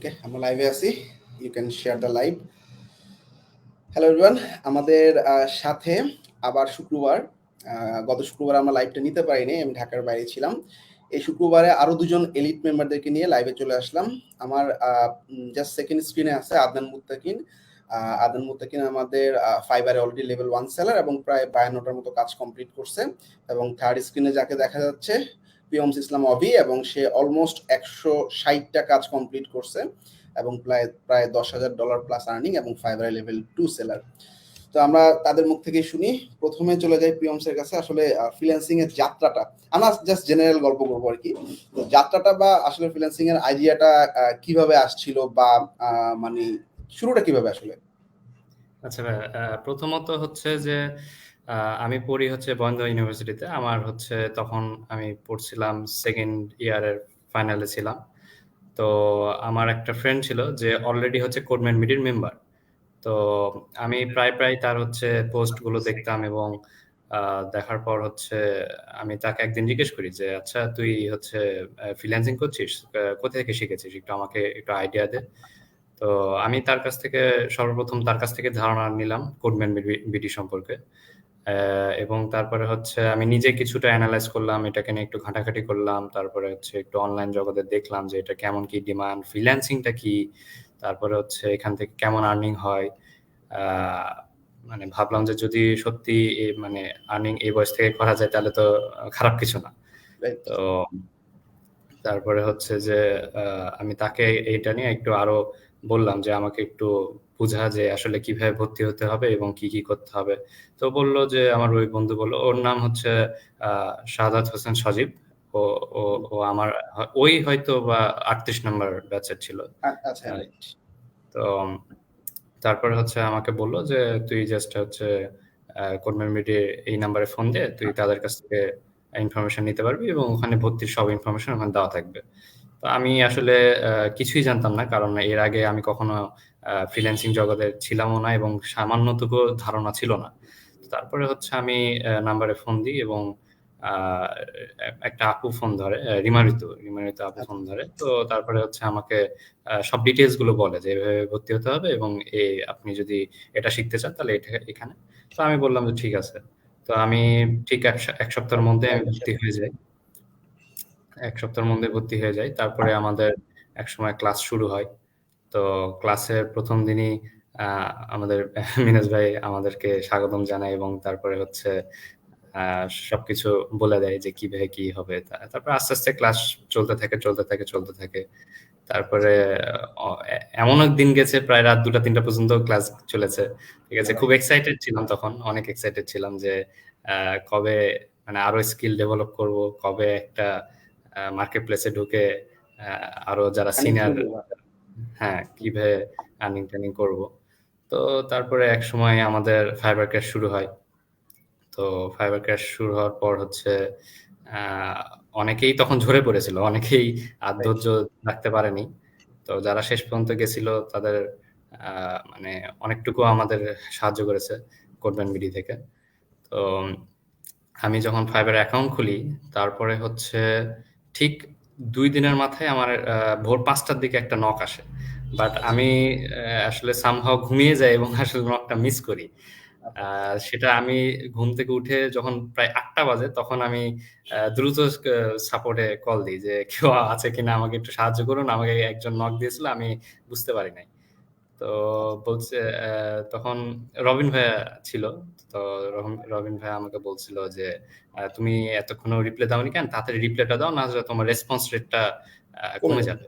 ওকে, আমরা লাইভে আছি। You can share the live. Hello everyone, আমাদের সাথে আবার শুক্রবার, গত শুক্রবার আমরা লাইভটা নিতে পারিনি, আমি ঢাকার বাইরে ছিলাম। এই শুক্রবারে আরো দুজন এলিট মেম্বারদেরকে নিয়ে লাইভে চলে আসলাম। আমার জাস্ট সেকেন্ড স্ক্রিনে আছে আদনান মুত্তাকিন। আদনান মুত্তাকিন আমাদের ফাইবারে অলরেডি লেভেল 1 সেলার এবং প্রায় 52টার মতো কাজ কমপ্লিট করছে। এবং থার্ড স্ক্রিনে যাকে দেখা যাচ্ছে প্রিয়মস ইসলাম অভি, এবং সে অলমোস্ট 160টা কাজ কমপ্লিট করছে এবং প্রায় $10,000 প্লাস আর্নিং এবং ফাইবারে লেভেল 2 সেলার। তো আমরা তাদের মুখ থেকে শুনি। প্রথমে চলে যাই প্রিয়মসের কাছে। আসলে ফ্রিল্যান্সিং এর যাত্রাটা আমরা জাস্ট জেনারেল গল্প করবো আর কি। তো যাত্রাটা বা আসলে ফ্রিল্যান্সিং এর আইডিয়াটা কিভাবে আসছিল, বা মানে শুরুটা কিভাবে আসলে? আচ্ছা ভাই, প্রথমত হচ্ছে যে আমি পড়ি হচ্ছে বরেন্দ্র ইউনিভার্সিটিতে। আমার হচ্ছে তখন আমি পড়ছিলাম সেকেন্ড ইয়ারের ফাইনালে ছিলাম। তো আমার একটা ফ্রেন্ড ছিল যে অলরেডি হচ্ছে কোডম্যান মিডির মেম্বার। তো আমি প্রায় তার হচ্ছে পোস্টগুলো দেখতাম এবং দেখার পর হচ্ছে আমি তাকে একদিন জিজ্ঞেস করি যে আচ্ছা তুই হচ্ছে ফ্রিল্যান্সিং করছিস, কোথা থেকে শিখেছিস, একটু আমাকে একটু আইডিয়া দে। তো আমি সর্বপ্রথম তার কাছ থেকে ধারণা নিলাম কোডম্যান বিডি সম্পর্কে। এবং তারপরে হচ্ছে আমি নিজে কিছুটা অ্যানালাইজ করলাম, এটাকে নিয়ে একটু ঘাটাঘাটি করলাম। তারপরে হচ্ছে একটু অনলাইন জগতে দেখলাম যে এটা কেমন কি ডিমান্ড, ফ্রিল্যান্সিংটা কি, তারপরে হচ্ছে এখান থেকে কেমন আর্নিং হয়। মানে ভাবলাম যে যদি সত্যি মানে আর্নিং এই বয়স থেকে করা যায় তাহলে তো খারাপ কিছু না। তো তারপরে হচ্ছে যে আমি তাকে এইটা নিয়ে একটু আরো বললাম যে আমাকে একটু বুঝা যে আসলে কিভাবে ভর্তি হতে হবে এবং কি কি করতে হবে। তো বলল যে আমার ওই বন্ধু বলল, ওর নাম হচ্ছে শাহাদাত হোসেন সজীব। ও ও ও আমার ওই হয়তো বা 38 নম্বর ব্যাচের ছিল। আচ্ছা, আহ, রাইট। তো তারপরে হচ্ছে আমাকে বলল যে তুই জাস্ট হচ্ছে কোডম্যান মিডিয়া এই নাম্বারে ফোন দে, তুই তাদের কাছ থেকে ইনফরমেশন নিতে পারবি এবং ওখানে ভর্তির সব ইনফরমেশন ওখানে দেওয়া থাকবে। তো আমি আসলে কিছুই জানতাম না, কারণ এর আগে আমি কখনো ফ্রিল্যান্সিং জগতে ছিলামও না এবং সামান্যটুকু ধারণা ছিল না। তো তারপরে হচ্ছে আমি নাম্বারে ফোন দিই এবং আহ, একটা আপু ফোন ধরে, রিমা ঋতু আপু ফোন ধরে। তো তারপরে হচ্ছে আমাকে সব ডিটেলস গুলো বলে যে এভাবে ভর্তি হতে হবে এবং আপনি যদি এটা শিখতে চান তাহলে এটা এখানে। তো আমি বললাম যে ঠিক আছে। তো আমি ঠিক এক সপ্তাহের মধ্যে আমি ভর্তি হয়ে যাই। তারপরে আমাদের একসময় ক্লাস শুরু হয়। তো ক্লাসের প্রথম দিনই আমাদের মিনাজ ভাই আমাদেরকে স্বাগতম জানায় এবং তারপরে হচ্ছে সবকিছু বলে দেয় যে কিভাবে কি হবে। তারপর আস্তে আস্তে ক্লাস চলতে থাকে। তারপরে এমন এক দিন গেছে প্রায় রাত 2টা 3টা পর্যন্ত ক্লাস চলেছে। ঠিক আছে, খুব এক্সাইটেড ছিলাম তখন, অনেক এক্সাইটেড ছিলাম যে কবে মানে আরো স্কিল ডেভেলপ করব, কবে একটা মার্কেট প্লেসে ঢুকে আরো যারা সিনিয়র, হ্যাঁ, কিভাবে আর্নিং টার্নিং করবো। তো তারপরে এক সময় আমাদের ফাইবার ক্র্যাশ শুরু হয়। তো ফাইবার ক্র্যাশ শুরু হওয়ার পর হচ্ছে আহ, অনেকেই তখন ঝরে পড়েছিল, অনেকেই আর ধৈর্য রাখতে পারেনি। তো যারা শেষ পর্যন্ত গেছিল তাদের মানে অনেকটুকু আমাদের সাহায্য করেছে কোডম্যান বিডি থেকে। তো আমি যখন ফাইবার অ্যাকাউন্ট খুলি তারপরে হচ্ছে ঠিক 2 দিনের মাথায় আমার ভোর 5টার দিকে একটা নক আসে। বাট আমি আসলে সামহাও ঘুমিয়ে যাই এবং আসলে নকটা মিস করি। সেটা আমি ঘুম থেকে উঠে যখন প্রায় 8টা বাজে তখন আমি দ্রুত সাপোর্টে কল দিই যে কেউ আছে কিনা, আমাকে একটু সাহায্য করুন, আমাকে একজন নক দিয়েছিল, আমি বুঝতে পারি নাই। তো বলছে তখন রবিন ভাইয়া ছিল। তো রবিন ভাইয়া আমাকে বলছিল যে তুমি এতক্ষণ রিপ্লাই দাওনি কেন, তাড়াতাড়ি রিপ্লাইটা দাও, না হলে তোমার রেসপন্স রেটটা কমে যাবে।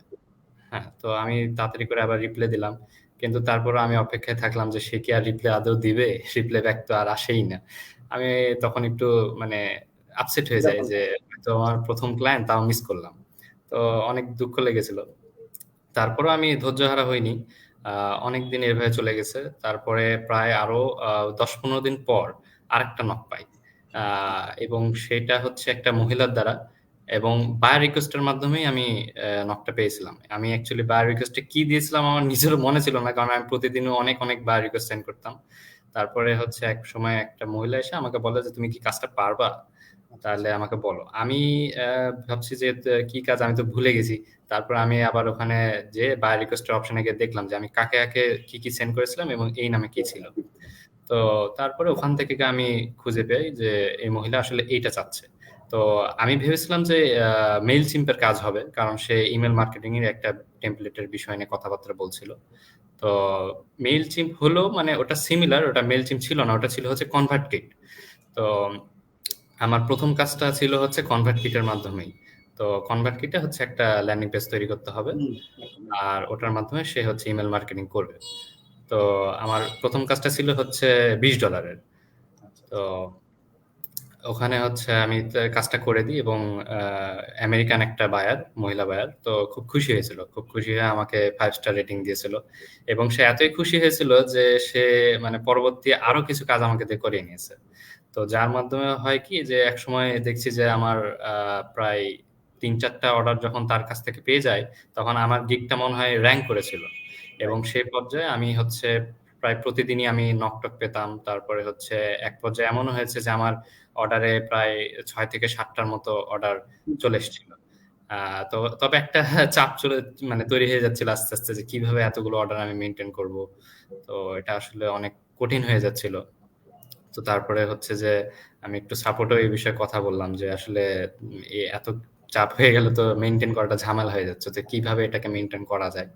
হ্যাঁ, তো আমি তাড়াতাড়ি করে আবার রিপ্লাই দিলাম। কিন্তু তারপরে আমি অপেক্ষায় থাকলাম যে সে কি আর রিপ্লাই আদৌ দিবে, রিপ্লাই ব্যাক তো আর আসেই না। আমি তখন একটু মানে আপসেট হয়ে যাই যে হয়তো আমার প্রথম ক্লায়েন্ট, তাও মিস করলাম। তো অনেক দুঃখ লেগেছিল। তারপরেও আমি ধৈর্যহারা হইনি। অনেকদিন এভাবে চলে গেছে। তারপরে প্রায় আরো 10-15 দিন পর আরেকটা নক পাই। এবং সেটা হচ্ছে একটা মহিলার দ্বারা, এবং বায়ার রিকোয়েস্টের মাধ্যমেই আমি নকটা পেয়েছিলাম। আমি অ্যাকচুয়ালি বায়ার রিকোয়েস্টে কি দিয়েছিলাম আমার নিজেরও মনে ছিল না, কারণ আমি প্রতিদিনও অনেক বায়ার রিকোয়েস্ট সেন্ড করতাম। তারপরে হচ্ছে এক সময় একটা মহিলা এসে আমাকে বলে যে তুমি কি কাজটা পারবা। আচ্ছা, তাহলে আচ্ছা। আমাকে বলো। আমি ভাবছি যে কি কাজ আমি তো ভুলে গেছি। তারপর আমি আবার ওখানে যেয়ে বাই রিকোয়েস্টের অপশনে গিয়ে দেখলাম যে আমি কাকে কাকে কি কি সেন্ড করেছিলাম এবং এই নামে কি ছিল। তো তারপরে ওখান থেকে আমি খুঁজে পাই যে এই মহিলা আসলে এইটা চাচ্ছে। তো আমি ভেবেছিলাম যে মেইল চিম্পের কাজ হবে, কারণ সে ইমেল মার্কেটিং এর একটা টেমপ্লেটের বিষয় নিয়ে কথাবার্তা বলছিল। তো মেইল চিম্প হলো মানে ওটা সিমিলার, ওটা মেইল চিম্প ছিল না, ওটা ছিল হচ্ছে কনভার্ট কিট। তো আমার প্রথম কাজটা ছিল হচ্ছে কনভার্ট কিটের মাধ্যমেই। তো কনভার্ট কিটে হচ্ছে একটা ল্যান্ডিং পেজ তৈরি করতে হবে, হুম, একদম, একদম। আর ওটার মাধ্যমে সে হচ্ছে ইমেল মার্কেটিং করবে। তো আমার প্রথম কাজটা ছিল হচ্ছে $20। আচ্ছা, তো আচ্ছা। ওখানে হচ্ছে আমি কাজটা করে দিই এবং আমেরিকান একটা বায়ার, মহিলা বায়ার, তো খুব খুশি হয়েছিল, খুব খুশি হয়ে আমাকে 5 স্টার রেটিং দিয়েছিল। এবং সে এতই খুশি হয়েছিল যে সে মানে পরবর্তী আরো কিছু কাজ আমাকে দিয়ে করিয়ে নিয়েছে। তো যার মাধ্যমে হয় কি যে এক সময় দেখছি যে আমার প্রায় 3-4টা অর্ডার যখন তার কাছ থেকে পেয়ে যায়, তখন আমার গিগটা মনে হয় র্যাঙ্ক করেছিল। এবং রাইট। সেই পর্যায়ে আমি হচ্ছে প্রায় প্রতিদিনই আমি নকটক পেতাম। তারপরে হচ্ছে এক পর্যায়ে এমনও হয়েছে যে আমার অর্ডারে প্রায় 6 থেকে 7টার মতো অর্ডার চলে এসেছিল। তো তবে একটা চাপ মানে তৈরি হয়ে যাচ্ছিল আস্তে আস্তে যে কিভাবে এতগুলো অর্ডার আমি মেনটেন করব। তো এটা আসলে অনেক কঠিন হয়ে যাচ্ছিল। তো তারপরে হচ্ছে যে আমি একটু সাপোর্টও এই বিষয়ে কথা বললাম যে আসলে এত চাপ হয়ে গেলে তো মেনটেন করাটা ঝামেলা হয়ে যাচ্ছে, যে কিভাবে এটাকে মেনটেন করা যায়।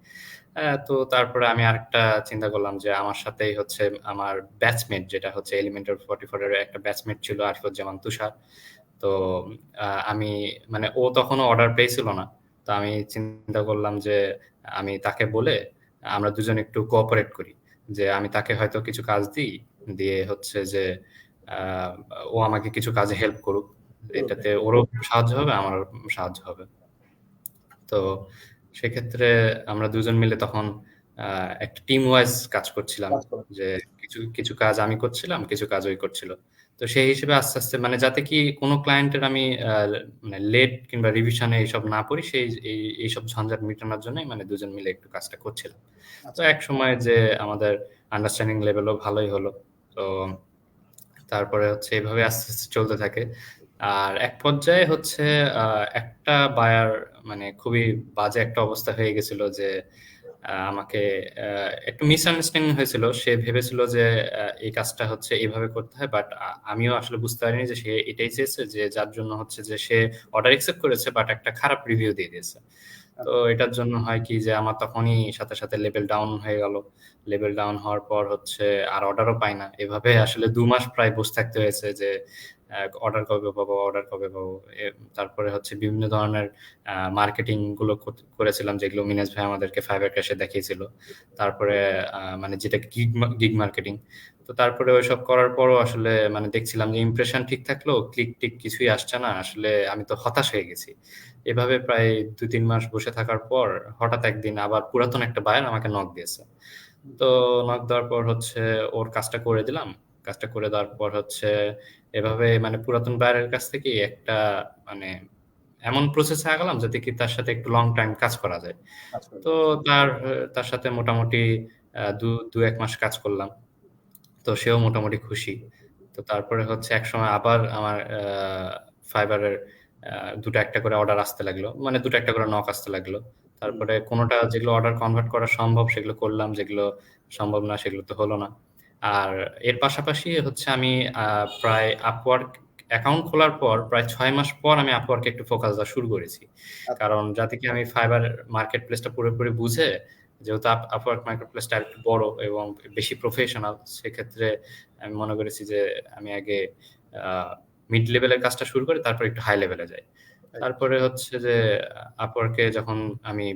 তো তারপরে আমি আরেকটা চিন্তা করলাম যে আমার সাথেই হচ্ছে আমার ব্যাচমেট, যেটা হচ্ছে এলিমেন্টাল 44 এর একটা ব্যাচমেট ছিল আরিফুজ্জামান তুষার। তো আমি মানে ও তখনও অর্ডার পেয়েছিল না। তো আমি চিন্তা করলাম যে আমি তাকে বলে আমরা দুজন একটু কোঅপারেট করি, যে আমি তাকে হয়তো কিছু কাজ দিই, দিয়ে হচ্ছে যে আহ, ও আমাকে কিছু কাজে হেল্প করুক। করুক, এটাতে রাইট। ওরও সাহায্য হবে, আমারও সাহায্য হবে। তো সেক্ষেত্রে আমরা দুজন মিলে তখন একটা টিম ওয়াইজ কাজ করছিলাম, কাজ করে। যে কিছু কিছু কাজ আমি করছিলাম, কিছু কাজ ওই করছিল। তো সেই হিসেবে আস্তে আস্তে মানে যাতে কি কোনো ক্লায়েন্টের আমি মানে লেট কিংবা রিভিশনে এইসব না পড়ি, এইসব ঝঞ্ঝাট মেটানোর জন্য মানে দুজন মিলে একটু কাজটা করছিলাম। তো আচ্ছা। এক সময় যে আমাদের আন্ডারস্ট্যান্ডিং লেভেলও ভালোই হলো। তো তারপরে হচ্ছে এভাবে আস্তে আস্তে চলতে থাকে। আর এক পর্যায়ে হচ্ছে একটা বায়ার মানে খুবই বাজে একটা অবস্থা হয়ে গেছিল যে আমাকে একটু মিসআন্ডারস্ট্যান্ডিং হয়েছিল। সে ভেবেছিল যে এই কাজটা হচ্ছে এইভাবে করতে হয়, বাট আমিও আসলে বুঝতে পারিনি যে সে এটাই চেয়েছে, যে যার জন্য হচ্ছে যে সে অর্ডার একসেপ্ট করেছে বাট একটা খারাপ রিভিউ দিয়ে দিয়েছে। তো আচ্ছা। এটার জন্য হয় কি যে আমার তখনই সাথে সাথে লেভেল ডাউন হয়ে গেল। লেভেল ডাউন হওয়ার পর হচ্ছে আর অর্ডারও পাই না। এভাবে আসলে 2 মাস প্রায় বসে থাকতে হয়েছে যে অর্ডার কবে পাবো, অর্ডার কবে পাবো। তারপরে হচ্ছে বিভিন্ন ধরনের মার্কেটিং গুলো করেছিলাম, যেগুলো মিনাজ ভাই আমাদেরকে ফাইবার ক্যাশে দেখিয়েছিল। তারপরে মানে যেটা গিগ গিগ মার্কেটিং। তো তারপরে ওইসব করার পরও আসলে মানে দেখছিলাম যে ইমপ্রেশন ঠিক থাকলেও ক্লিক টিক কিছুই আসছে না। আসলে আমি তো হতাশ হয়ে গেছি। এভাবে প্রায় 2-3 মাস বসে থাকার পর হঠাৎ একদিন আবার পুরাতন একটা বায়ার আমাকে নক দিয়েছে। তো নক দেওয়ার পর হচ্ছে ওর কাজটা করে দিলাম। কাজটা করে দেওয়ার পর হচ্ছে এভাবে মানে পুরাতন বায়ারের কাছ থেকে একটা মানে এমন প্রসেসে আগালাম যাতে কি তার সাথে একটু লং টাইম কাজ করা যায়। কাজ করে। তো আচ্ছা। তার তার সাথে মোটামুটি দু এক মাস কাজ করলাম। তো সেও মোটামুটি খুশি। তো তারপরে হচ্ছে একসময় আবার আমার ফাইবারের দুটো একটা করে অর্ডার আসতে লাগলো, মানে দুটো একটা করে নক আসতে লাগলো। হুম। তারপরে কোনোটা যেগুলো অর্ডার কনভার্ট করা সম্ভব সেগুলো করলাম, যেগুলো সম্ভব না সেগুলো তো হলো না। আর এর পাশাপাশি হচ্ছে আমি প্রায় আপওয়ার্ক অ্যাকাউন্ট খোলার পর প্রায় 6 মাস পর আমি আপওয়ার্কে একটু ফোকাস দেওয়া শুরু করেছি। আচ্ছা। কারণ যাতে কি আমি ফাইবার মার্কেট প্লেসটা পুরোপুরি বুঝে, যেহেতু আপওয়ার্ক মার্কেট প্লেসটা একটু বড় এবং বেশি প্রফেশনাল, সেক্ষেত্রে আমি মনে করেছি যে আমি আগে মিড লেভেলের কাজটা শুরু করে তারপর একটু হাই লেভেলে যাই। রাইট। তারপরে হচ্ছে যে আপওয়ার্কে যখন আমি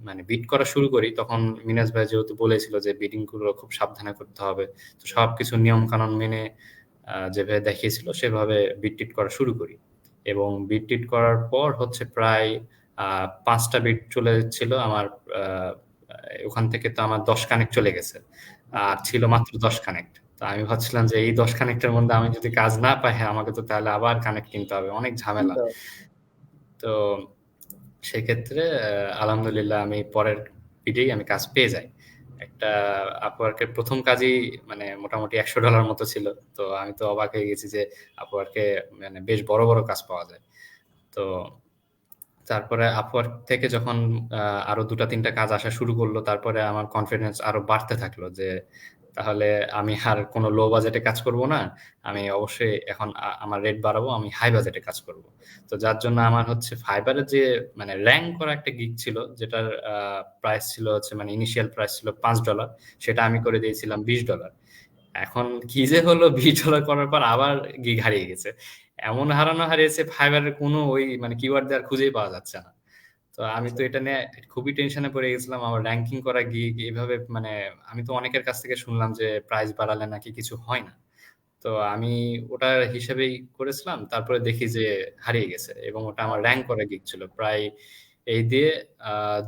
মানে বিড করা শুরু করি, তখন মিনাজ ভাই যেহেতু বলেছিল যে বিডিং গুলো খুব সাবধানে করতে হবে, তো সবকিছু নিয়ম কানুন মেনে যেভাবে দেখিয়েছিল সেভাবে বিট টিট করা শুরু করি। এবং বিট টিট করার পর হচ্ছে প্রায় 5টা বিট চলে ছিল আমার। আহ, ওখান থেকে তো আমার 10 কানেক্ট চলে গেছে, আচ্ছা, আর আচ্ছা। ছিল মাত্র 10 কানেক্ট। তো আমি ভাবছিলাম যে এই 10 কানেক্টের মধ্যে আমি যদি কাজ না পাই, হ্যাঁ, আমাকে তো তাহলে আবার কানেক্ট কিনতে হবে, অনেক ঝামেলা। চিন্তা। তো সেক্ষেত্রে আলহামদুলিল্লাহ আমি পরের পিঠেই আমি কাজ পেয়ে যাই। একটা আপওয়ার্কের প্রথম কাজই মানে মোটামুটি $100 মতো ছিল। তো আমি তো অবাক হয়ে গেছি যে আপওয়ার্কে মানে বেশ বড় বড় কাজ পাওয়া যায়। তো তারপরে আপওয়ার্ক থেকে যখন আরো ২টা ৩টা কাজ আসা শুরু করলো, তারপরে আমার কনফিডেন্স আরো বাড়তে থাকলো যে তাহলে আমি আর কোনো লো বাজেটে কাজ করব না। আমি অবশ্যই এখন আমার রেট বাড়াবো, আমি হাই বাজেটে কাজ করব। তো যার জন্য আমার হচ্ছে ফাইবারের যে মানে র‍্যাংক করা একটা গিগ ছিল, যেটার প্রাইস ছিল হচ্ছে মানে ইনিশিয়াল প্রাইস ছিল $5, সেটা আমি করে দিয়েছিলাম $20। এখন কি যে হলো, $20 করার পর আবার গিগ হারিয়ে গেছে। এমন হারানো হারিয়েছে, ফাইবারের কোনো ওই মানে কিওয়ার্ড দিয়ে আর খুঁজেই পাওয়া যাচ্ছে না। তো আমি তো এটা নিয়ে খুবই টেনশনে পড়ে গেছিলাম। আমার র‍্যাংকিং করা গিগ এভাবে মানে আমি তো অনেকের কাছ থেকে শুনলাম যে প্রাইস বাড়ালে নাকি কিছু হয় না। তো আমি ওটার হিসেবেই করেছিলাম। তারপরে দেখি যে হারিয়ে গেছে এবং ওটা আমার র‍্যাংক করা গিগ ছিল। প্রায় এই দিয়ে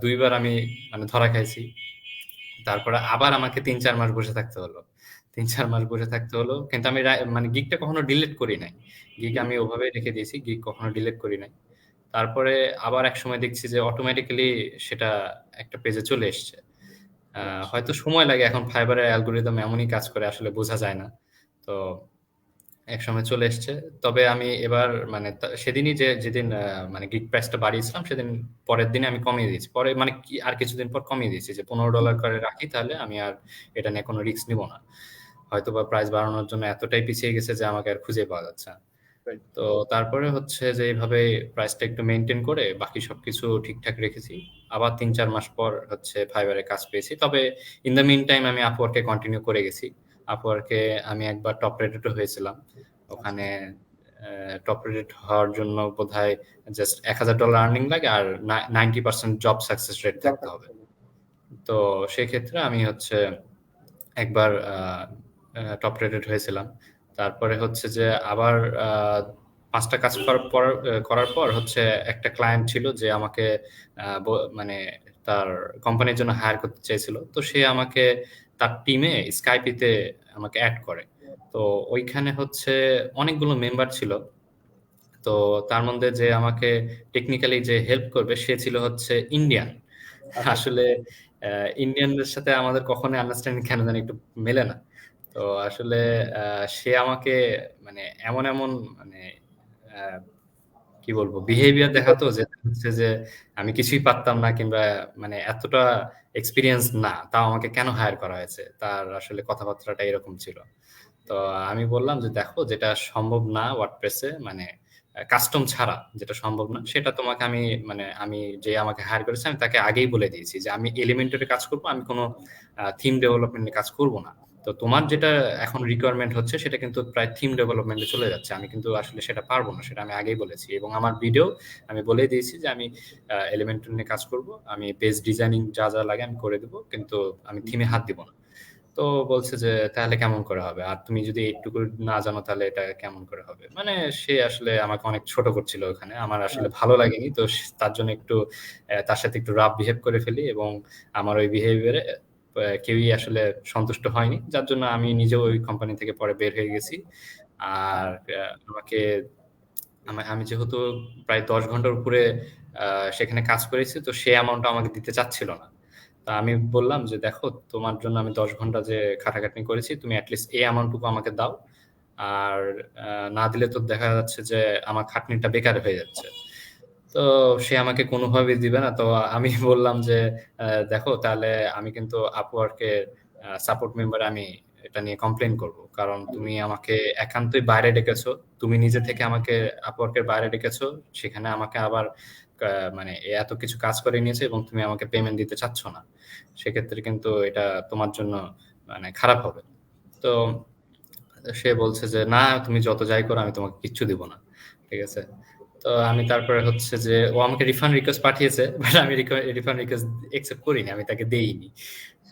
২ বার আমি মানে ধরা খাইছি। তারপরে আবার আমাকে ৩-৪ মাস বসে থাকতে হলো। ৩-৪ মাস বসে থাকতে হলো। কিন্তু আমি মানে গিগটা কখনো ডিলিট করি নাই। গিগ আমি ওভাবেই রেখে দিয়েছি। গিগ কখনো ডিলিট করি নাই। তারপরে আবার একসময় দেখছি যে অটোমেটিক্যালি সেটা একটা পেজে চলে এসছে। আচ্ছা। হয়তো সময় লাগে, এখন ফাইবারের অ্যালগরিদম এমনই কাজ করে আসলে বোঝা যায় না। তো একসময় চলে এসছে। তবে আমি এবার মানে সেদিনই যেদিন মানে গিগ প্রাইসটা বাড়িয়েছিলাম, সেদিন পরের দিনে আমি কমিয়ে দিয়েছি। পরে মানে কি আর কিছুদিন পর কমিয়ে দিয়েছি যে $15 করে রাখি, তাহলে আমি আর এটা নিয়ে কোনো রিস্ক নিব না। হয়তোবা প্রাইস বাড়ানোর জন্য এতটাই পিছিয়ে গেছে যে আমাকে আর খুঁজে পাওয়া যাচ্ছে না। রাইট। তো তারপরে হচ্ছে যে এইভাবে প্রাইসটা একটু মেইনটেইন করে বাকি সবকিছু ঠিকঠাক রেখেছি। আবার ৩-৪ মাস পর হচ্ছে ফাইবারে কাজ পেয়েছি। তবে ইন দ্য মিন টাইম আমি আপওয়ার্কে কন্টিনিউ করে গেছি। আপওয়ার্কে আমি একবার টপ রেটেড ও হয়েছিলাম। আচ্ছা। ওখানে টপ রেটেড হওয়ার জন্য বোধহয় জাস্ট $১,০০০ আর্নিং লাগে আর 90% জব সাকসেস রেট জব থাকতে হবে। থাকতে তো সেক্ষেত্রে আমি হচ্ছে একবার টপ রেটেড হয়েছিলাম। তারপরে হচ্ছে যে আবার ৫ টা কাজ করার পর হচ্ছে একটা ক্লায়েন্ট ছিল যে আমাকে মানে তার কোম্পানির জন্য হায়ার করতে চেয়েছিল। তো সে আমাকে তার টিমে স্কাইপিতে আমাকে এড করে। তো ওইখানে হচ্ছে অনেকগুলো মেম্বার ছিল। তো তার মধ্যে যে আমাকে টেকনিক্যালি যে হেল্প করবে সে ছিল হচ্ছে ইন্ডিয়ান। আচ্ছা। আসলে ইন্ডিয়ানদের সাথে আমাদের কখনোই আন্ডারস্ট্যান্ডিং কেন জানি একটু মেলে না। তো আসলে সে আমাকে মানে এমন মানে আ কি বলবো বিহেভিয়ার দেখাতো যেটা হচ্ছে যে আমি কিছুই পারতাম না, কিংবা মানে এতটা এক্সপেরিয়েন্স না। তাও আমাকে কেন হায়ার করা হয়েছে? তার আসলে কথাবার্তাটা এরকম ছিল। তো আমি বললাম যে, "দেখো, যেটা সম্ভব না WordPress এ মানে কাস্টম ছাড়া যেটা সম্ভব না, সেটা তোমাকে আমি মানে যে আমাকে হায়ার করেছে আমি তাকে আগেই বলে দিয়েছি যে আমি এলিমেন্টরে কাজ করব। আমি কোন থিম ডেভেলপমেন্ট এ কাজ করব না। তো তোমার যেটা এখন রিকোয়ারমেন্ট হচ্ছে সেটা কিন্তু প্রায় থিম ডেভেলপমেন্ট এ চলে যাচ্ছে। আমি কিন্তু আসলে সেটা পারব না। সেটা আমি আগেই বলেছি এবং আমার ভিডিও আমি বলেই দিয়েছি যে আমি এলিমেন্টর নিয়ে কাজ করব। আমি পেজ ডিজাইনিং যা লাগে আমি করে দেব। কিন্তু আমি থিমে হাত দিব না।" তো বলছে যে, "তাহলে কেমন করে হবে? আর তুমি যদি এইটুকু না জানো তাহলে এটা কেমন করে হবে?" মানে সে আসলে আমাকে অনেক ছোট করছিল ওখানে। আমার আসলে ভালো লাগেনি। তো তার জন্য একটু তার সাথে একটু রাফ বিহেভ করে ফেলি এবং আমার ওই বিহেভিয়ারে কেউই আসলে সন্তুষ্ট হয়নি। যার জন্য আমি নিজেও ওই কোম্পানি থেকে পরে বের হয়ে গেছি। আর আমাকে আমি যেহেতু প্রায় ১০ ঘন্টার উপরে আ সেখানে কাজ করেছি, তো সে অ্যামাউন্টটা আমাকে দিতে চাচ্ছিল না। তো আমি বললাম যে, "দেখো, তোমার জন্য আমি ১০ ঘন্টা যে খাটাখাটনি করেছি, তুমি এট লিস্ট এই অ্যামাউন্ট টুকু আমাকে দাও। আর আ না দিলে তো দেখা যাচ্ছে যে আমার খাটনিটা বেকার হয়ে যাচ্ছে।" তো সে আমাকে কোনোভাবেই দিবে না। তো আমি বললাম যে, দেখো, তাহলে আমি কিন্তু Upwork এর সাপোর্ট মেম্বারে আমি এটা নিয়ে কমপ্লেইন করব। কারণ তুমি আমাকে একান্তই বাইরে ডেকেছো। তুমি নিজে থেকে আমাকে Upwork এর বাইরে ডেকেছো। সেখানে আমাকে আবার কা মানে এত কিছু কাজ করে নিয়েছো এবং তুমি আমাকে পেমেন্ট দিতে চাচ্ছ না। সেক্ষেত্রে কিন্তু এটা তোমার জন্য মানে খারাপ হবে। তো সে বলছে যে, "না, তুমি যত যাই করো আমি তোমাকে কিচ্ছু দিব না।" ঠিক আছে? তো আমি তারপরে হচ্ছে যে ও আমাকে রিফান্ড রিকোয়েস্ট পাঠিয়েছে। বাট আমি রিফান্ড রিকোয়েস্ট একসেপ্ট করিনি। আমি তাকে দেইনি।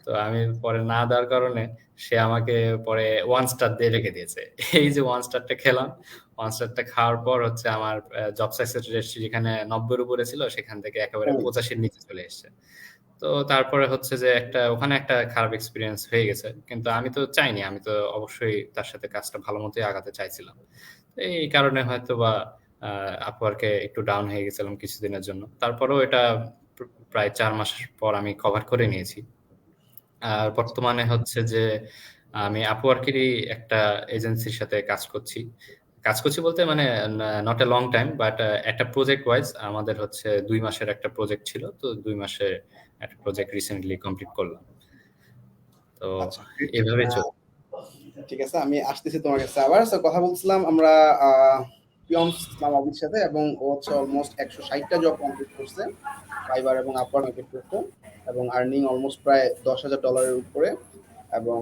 তো আমি পরে না দেওয়ার কারণে সে আমাকে পরে 1 স্টার দিয়ে রেখে দিয়েছে। এই যে 1 স্টারটা খেলাম, 1 স্টারটা খাওয়ার পর হচ্ছে আমার জব সাকসেস রেট যেখানে ৯০ এর উপরে ছিল সেখান থেকে একেবারে হুম। ৮৫ এর নিচে চলে এসছে। তো তারপরে হচ্ছে যে ওখানে একটা খারাপ এক্সপেরিয়েন্স হয়ে গেছে। কিন্তু আমি তো চাইনি। আমি তো অবশ্যই তার সাথে কাজটা ভালো মতোই আগাতে চাইছিলাম। তো এই কারণে হয়তোবা আ Upwork এ একটু ডাউন হয়ে গেছিলাম কিছুদিনের জন্য। তারপরেও এটা প্র প্রায় ৪ মাস পর আমি কভার করে নিয়েছি। আর বর্তমানে হচ্ছে যে আমি আপওয়ার্কেরই একটা এজেন্সির সাথে কাজ করছি বলতে মানে not a long time, but একটা প্রজেক্ট ওয়াইজ আমাদের হচ্ছে 2 মাসের একটা প্রজেক্ট ছিল, তো 2 মাসে একটা প্রজেক্ট রিসেন্টলি কমপ্লিট করলাম। তো আচ্ছা, গ্রেট। এভাবে চল। ঠিক আছে, আমি আসতেছি তোমার কাছে আবার। So, কথা বলছিলাম আমরা পিয়ন্স ইসলাম আবির সাথে, এবং ও হচ্ছে অলমোস্ট 160টা জব কমপ্লিট করছে ফাইবার এবং আপওয়ার্ক মার্কেট করতে, এবং আর্নিং অলমোস্ট প্রায় $10,000 উপরে, এবং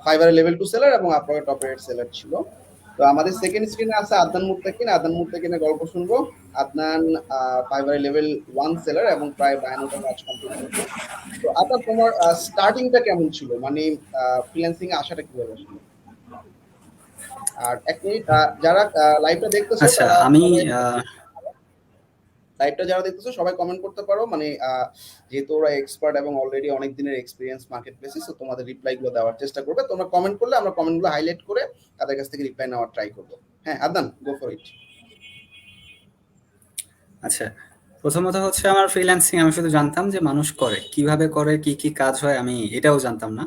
ফাইবারের লেভেল 2 সেলার এবং আপওয়ার্কের টপ রেট সেলার ছিল। তো আমাদের সেকেন্ড স্ক্রিনে আছে আদনান মুত্তাকিন। আদনান মুত্তাকিনের গল্প শুনবো। আদনান ফাইবারের লেভেল 1 সেলার এবং প্রায় 52টা কাজ কমপ্লিট করছে। তো আচ্ছা, তোমার স্টার্টিংটা কেমন ছিল, মানে ফ্রিল্যান্সিং এ আসাটা কিভাবে আসলে? আর এক মিনিট, যারা লাইভটা দেখতেছো আচ্ছা, তারা আমি সবাই, লাইভটা যারা দেখতেছো সবাই কমেন্ট করতে পারো, মানে যেহেতু ওরা এক্সপার্ট এবং অলরেডি অনেক দিনের এক্সপিরিয়েন্স মার্কেট প্লেসে, তো তোমাদের রিপ্লাই গুলো দেওয়ার চেষ্টা করবে। তোমরা কমেন্ট করলে আমরা কমেন্ট গুলো হাইলাইট করে তাদের কাছ থেকে রিপ্লাই নেওয়ার ট্রাই করবো। হ্যাঁ আদনান, গো ফর ইট। আচ্ছা, প্রথমত হচ্ছে আমার ফ্রিল্যান্সিং আমি শুধু জানতাম যে মানুষ করে, কিভাবে করে, কি কি কাজ হয় আমি এটাও জানতাম না।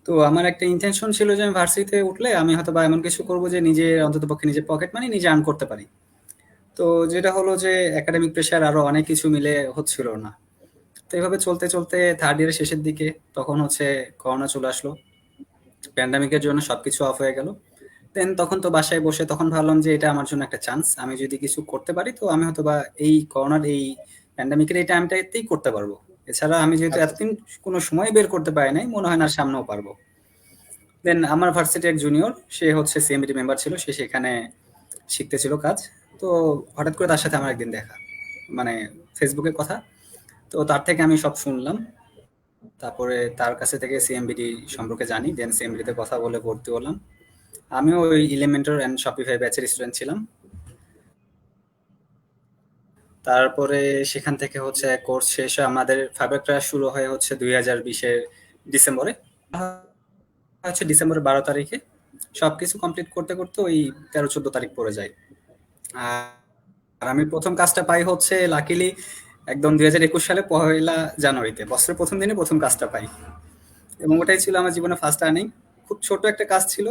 তো আমার একটা ইন্টেনশন ছিল যে আমি ভার্সিটিতে উঠলে আমি হয়তো বা এমন কিছু করব যে নিজে অন্ততপক্ষে নিজের পকেট মানি নিজে আর্ন করতে পারি। তো যেটা হলো যে একাডেমিক প্রেশার আরো অনেক কিছু মিলে হচ্ছিল না। তো এভাবে চলতে চলতে থার্ড ইয়ারের শেষের দিকে তখন হচ্ছে করোনা চলে আসলো। প্যান্ডামিকের জন্য সবকিছু অফ হয়ে গেল। দেন তখন তো বাসায় বসে তখন ভাবলাম যে এটা আমার জন্য একটা চান্স, আমি যদি কিছু করতে পারি তো আমি হয়তো বা এই করোনার এই প্যান্ডামিকের এই টাইমটাতেই করতে পারবো। এছাড়া আমি যেহেতু আচ্ছা এতদিন কোনো সময় বের করতে পারি নাই, মনে হয় না সামনেও পারবো। দেন আমার ভার্সিটি এক জুনিয়র, সে হচ্ছে সিএমবিটি মেম্বার ছিল, সে সেখানে শিখতেছিল কাজ। তো হঠাৎ করে তার সাথে আমার একদিন দেখা, মানে ফেসবুকে কথা। তো তার থেকে আমি সব শুনলাম। তারপরে তার কাছে থেকে সিএমবিডি সম্পর্কে জানি, দেন সিএমবিডিতে কথা বলে ভর্তি হলাম। আমিও ওই ইলিমেন্টর অ্যান্ড শপিফাই ব্যাচের স্টুডেন্ট ছিলাম। তারপরে সেখান থেকে হচ্ছে কোর্স শেষ হয়, আমাদের ফাইবার ক্লাস শুরু হয় হচ্ছে 2020-এর ডিসেম্বরে, হচ্ছে ডিসেম্বরের 12 তারিখে। সবকিছু কমপ্লিট করতে করতে ওই 13-14 তারিখ পড়ে যায়। আর আমি প্রথম কাজটা পাই হচ্ছে লাকিলি একদম 2021 সালে 1 জানুয়ারিতে, বছরের প্রথম দিনে প্রথম কাজটা পাই, এবং ওটাই ছিল আমার জীবনে ফার্স্ট আর্নিং। খুব ছোট একটা কাজ ছিল,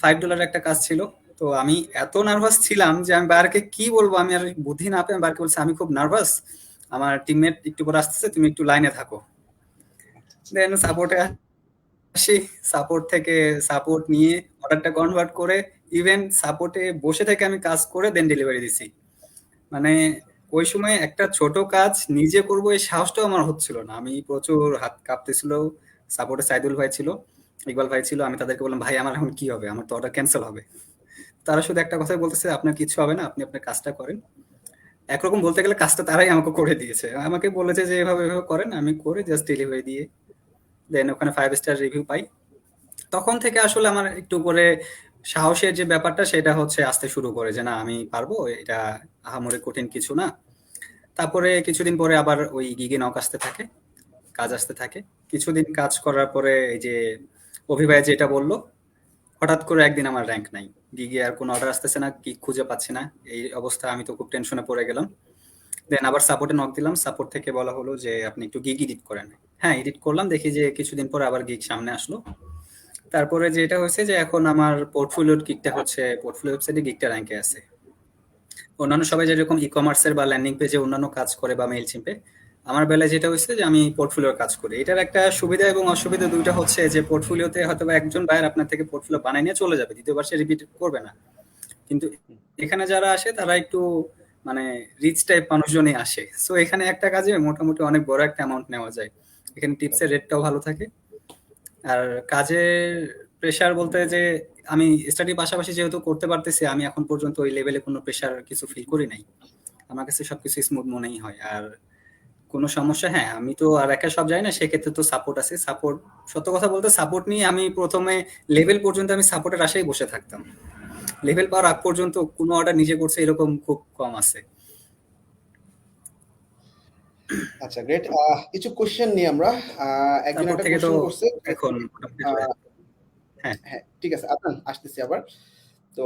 $5 একটা কাজ ছিল। তো আমি এত নার্ভাস ছিলাম যে আমি বাইরকে কি বলবো, আমি আর বুদ্ধি না পেয়ে আমি বাইরকে বলছি আমি খুব নার্ভাস, আমার টিমমেট একটু পরে আসতেছে, তুমি একটু লাইনে থাকো। দেন সাপোর্টে আসি, সাপোর্ট থেকে সাপোর্ট নিয়ে অর্ডারটা কনভার্ট করে ইভেন সাপোর্টে বসে থেকে আমি কাজ করে দেন ডেলিভারি দিছি। মানে ওই সময় একটা ছোট কাজ নিজে করবো এই সাহসটাও আমার হচ্ছিল না, আমি প্রচুর হাত কাঁপতেছিল। সাপোর্টে সাইদুল ভাই ছিল, ইকবাল ভাই ছিল, আমি তাদেরকে বললাম ভাই আমার এখন কি হবে, আমার তো অর্ডার ক্যান্সেল হবে। তারা শুধু একটা কথাই বলতেছে, আপনার কিছু হবে না, আপনি আপনার কাজটা করেন। একরকম বলতে গেলে কাজটা তারাই আমাকে করে দিয়েছে, আমাকে বলেছে যে এভাবে এভাবে করেন, আমি করে জাস্ট ডেলিভারি দিয়ে দেন ওখানে 5 স্টার রিভিউ পাই। তখন থেকে আসলে আমার একটু করে সাহসের যে ব্যাপারটা সেটা হচ্ছে আসতে শুরু করে যে না আমি পারবো, এটা আহামরি কঠিন কিছু না। তারপরে কিছুদিন পরে আবার ওই গিগে নক আসতে থাকে, কাজ আসতে থাকে। কিছুদিন কাজ করার পরে এই যে অভিভাই যেটা বললো, হঠাৎ করে একদিন আমার র্যাঙ্ক নাই, গিগে আর কোনো অর্ডার আসতেছে না, কি খুঁজে পাচ্ছি না। এই অবস্থা, আমি তো খুব টেনশনে পড়ে গেলাম। দেন আবার সাপোর্টে নক দিলাম, সাপোর্ট থেকে বলা হলো যে আপনি একটু গিগ এডিট করেন। হ্যাঁ, এডিট করলাম, দেখি যে কিছুদিন পরে আবার গিগ সামনে আসলো। তারপরে যেটা হয়েছে যে এখন আমার পোর্টফোলিওর গিগটা হচ্ছে, পোর্টফোলিও ওয়েবসাইটে গিগটা র্যাঙ্কে আছে। অন্যান্য সবাই যেরকম ই কমার্সের বা ল্যান্ডিং পেজে অন্যান্য কাজ করে বা মেইল চিম্পে, আমার বেলায় যেটা হয়েছে যে আমি পোর্টফোলিওর কাজ করি। এটার একটা সুবিধা এবং অসুবিধা দুইটা হচ্ছে যে পোর্টফোলিওতে হয়তো বা একজন বায়ার আপনার থেকে পোর্টফোলিও বানাই নিয়ে চলে যাবে, দ্বিতীয়বার সে রিপিট করবে না। কিন্তু এখানে যারা আসে তারা একটু মানে রিচ টাইপ মানুষজনই আসে, সো এখানে একটা কাজে মোটামুটি অনেক বড় একটা অ্যামাউন্ট নেওয়া যায়। এখানে টিপসের রেটটাও ভালো থাকে। আর কাজের প্রেশার বলতে যে আমি স্টাডির পাশাপাশি যেহেতু করতে পারতেছি, আমি এখন পর্যন্ত ওই লেভেলে কোনো প্রেশার কিছু ফিল করি নাই। আমার কাছে সবকিছু স্মুথ মনেই হয়। আর কোনো সমস্যা, হ্যাঁ আমি তো আর একা সব যাই না, সেক্ষেত্রে তো সাপোর্ট আছে। সাপোর্ট, সত্য কথা বলতে সাপোর্ট নিয়ে আমি প্রথমে লেভেল পর্যন্ত আমি সাপোর্টের আশায় বসে থাকতাম। লেভেল পাওয়ার আগ পর্যন্ত কোনো অর্ডার নিজে করছে এরকম খুব কম আছে। আচ্ছা, গ্রেট। কিছু কোশ্চেন নিয়ে আমরা, একজন তারপর একটা থেকে তো কোশ্চেন করছে। এখন মোটামুটি চলে আহ, যাচ্ছে। হ্যাঁ, হ্যাঁ ঠিক আছে, আপনার আসতেছি আবার। তো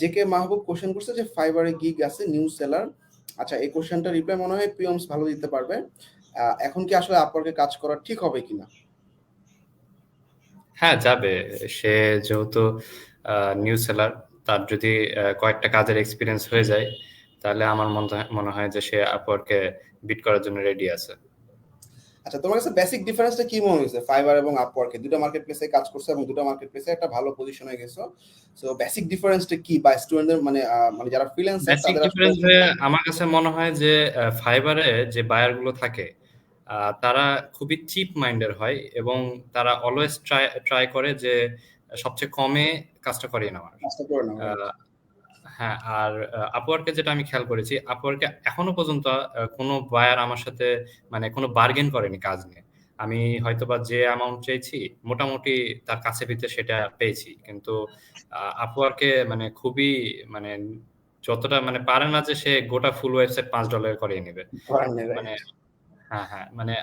জে কে মাহবুব কোশ্চেন করছে যে ফাইবারে গিগ আছে নিউ সেলার। আচ্ছা, এই কোশ্চেনটা রিপ্লাই মনে হয় পিয়মস ভালো দিতে পারবে। এখন কি আসলে আপওয়ার্কে কাজ করা ঠিক হবে কিনা? হ্যাঁ, যাবে। সে যেহেতু নিউ সেলার, তার যদি কয়েকটা কাজের এক্সপিরিয়েন্স হয়ে যায়, তাহলে আমার মনে হয় যে সে আপওয়ার্কে বিট করার জন্য রেডি আছে। আচ্ছা, তোমার কাছে বেসিক ডিফারেন্সটা কি মনে হয়েছে ফাইবার এবং আপওয়ার্কে? দুটো মার্কেট প্লেসে কাজ করছো এবং দুটো মার্কেট প্লেসে একটা ভালো পজিশনে গেছো। সো বেসিক ডিফারেন্সটা কি, বা স্টুডেন্টদের মানে যারা ফ্রিল্যান্সার বেসিক তাদের আসলে ডিফারেন্স আমার কাছে মনে হয় যে ফাইবারে যে বায়ার গুলো থাকে তারা খুবই চিপ মাইন্ডের হয় এবং তারা অলওয়েজ ট্রাই করে যে সবচেয়ে কমে কাজটা করিয়ে নেওয়ার। কাজটা করে নাও, right? হ্যাঁ, আর আপওয়ার্কে যেটা আমি খেয়াল করেছি, আপওয়ার্কে এখনো পর্যন্ত কোনো বায়ার আমার সাথে মানে কোনো বার্গেন করেনি কাজ নিয়ে। আমি হয়তোবা যে অ্যামাউন্ট চেয়েছি মোটামুটি তার কাছে ভিতরে সেটা পেয়েছি, কিন্তু আপওয়ার্কে মানে খুবই মানে যতটা মানে পারে না যে সে গোটা ফুল ওয়েবসাইট $5 করিয়ে নেবে। করার নেই, মানে right? হ্যাঁ, হ্যাঁ, মানে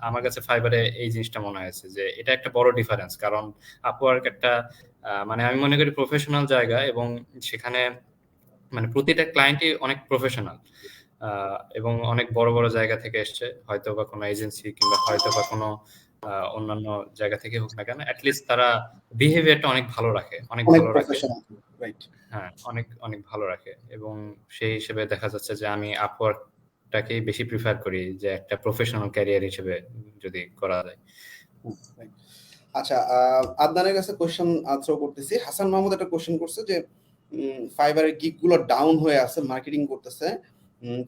আমার কাছে ফাইবারে এই জিনিসটা মনে হয়েছে যে এটা একটা বড় ডিফারেন্স। কারণ আপওয়ার্ক একটা মানে আমি মনে করি প্রফেশনাল জায়গা এবং সেখানে মানে প্রতিটা ক্লায়েন্টই অনেক প্রফেশনাল এবং অনেক বড় বড় জায়গা থেকে এসছে, হয়তো বা কোনো এজেন্সি কিংবা হয়তো বা কোনো অন্যান্য জায়গা থেকে হোক না কেন, অ্যাটলিস্ট তারা বিহেভিয়ারটা অনেক ভালো রাখে, অনেক অনেক ভালো রাখে। Professional, right? হ্যাঁ, অনেক অনেক ভালো রাখে এবং সেই হিসেবে দেখা যাচ্ছে যে আমি আপওয়ার্কটাকেই বেশি প্রিফার করি যে একটা প্রফেশনাল ক্যারিয়ার হিসেবে যদি করা যায়। আচ্ছা, আদনানের কাছে কোশ্চেন থ্রো করতেছি। হাসান মাহমুদ একটা কোশ্চেন করছে যে ফাইবারের গিগ গুলো ডাউন হয়ে আছে, মার্কেটিং করতেছে,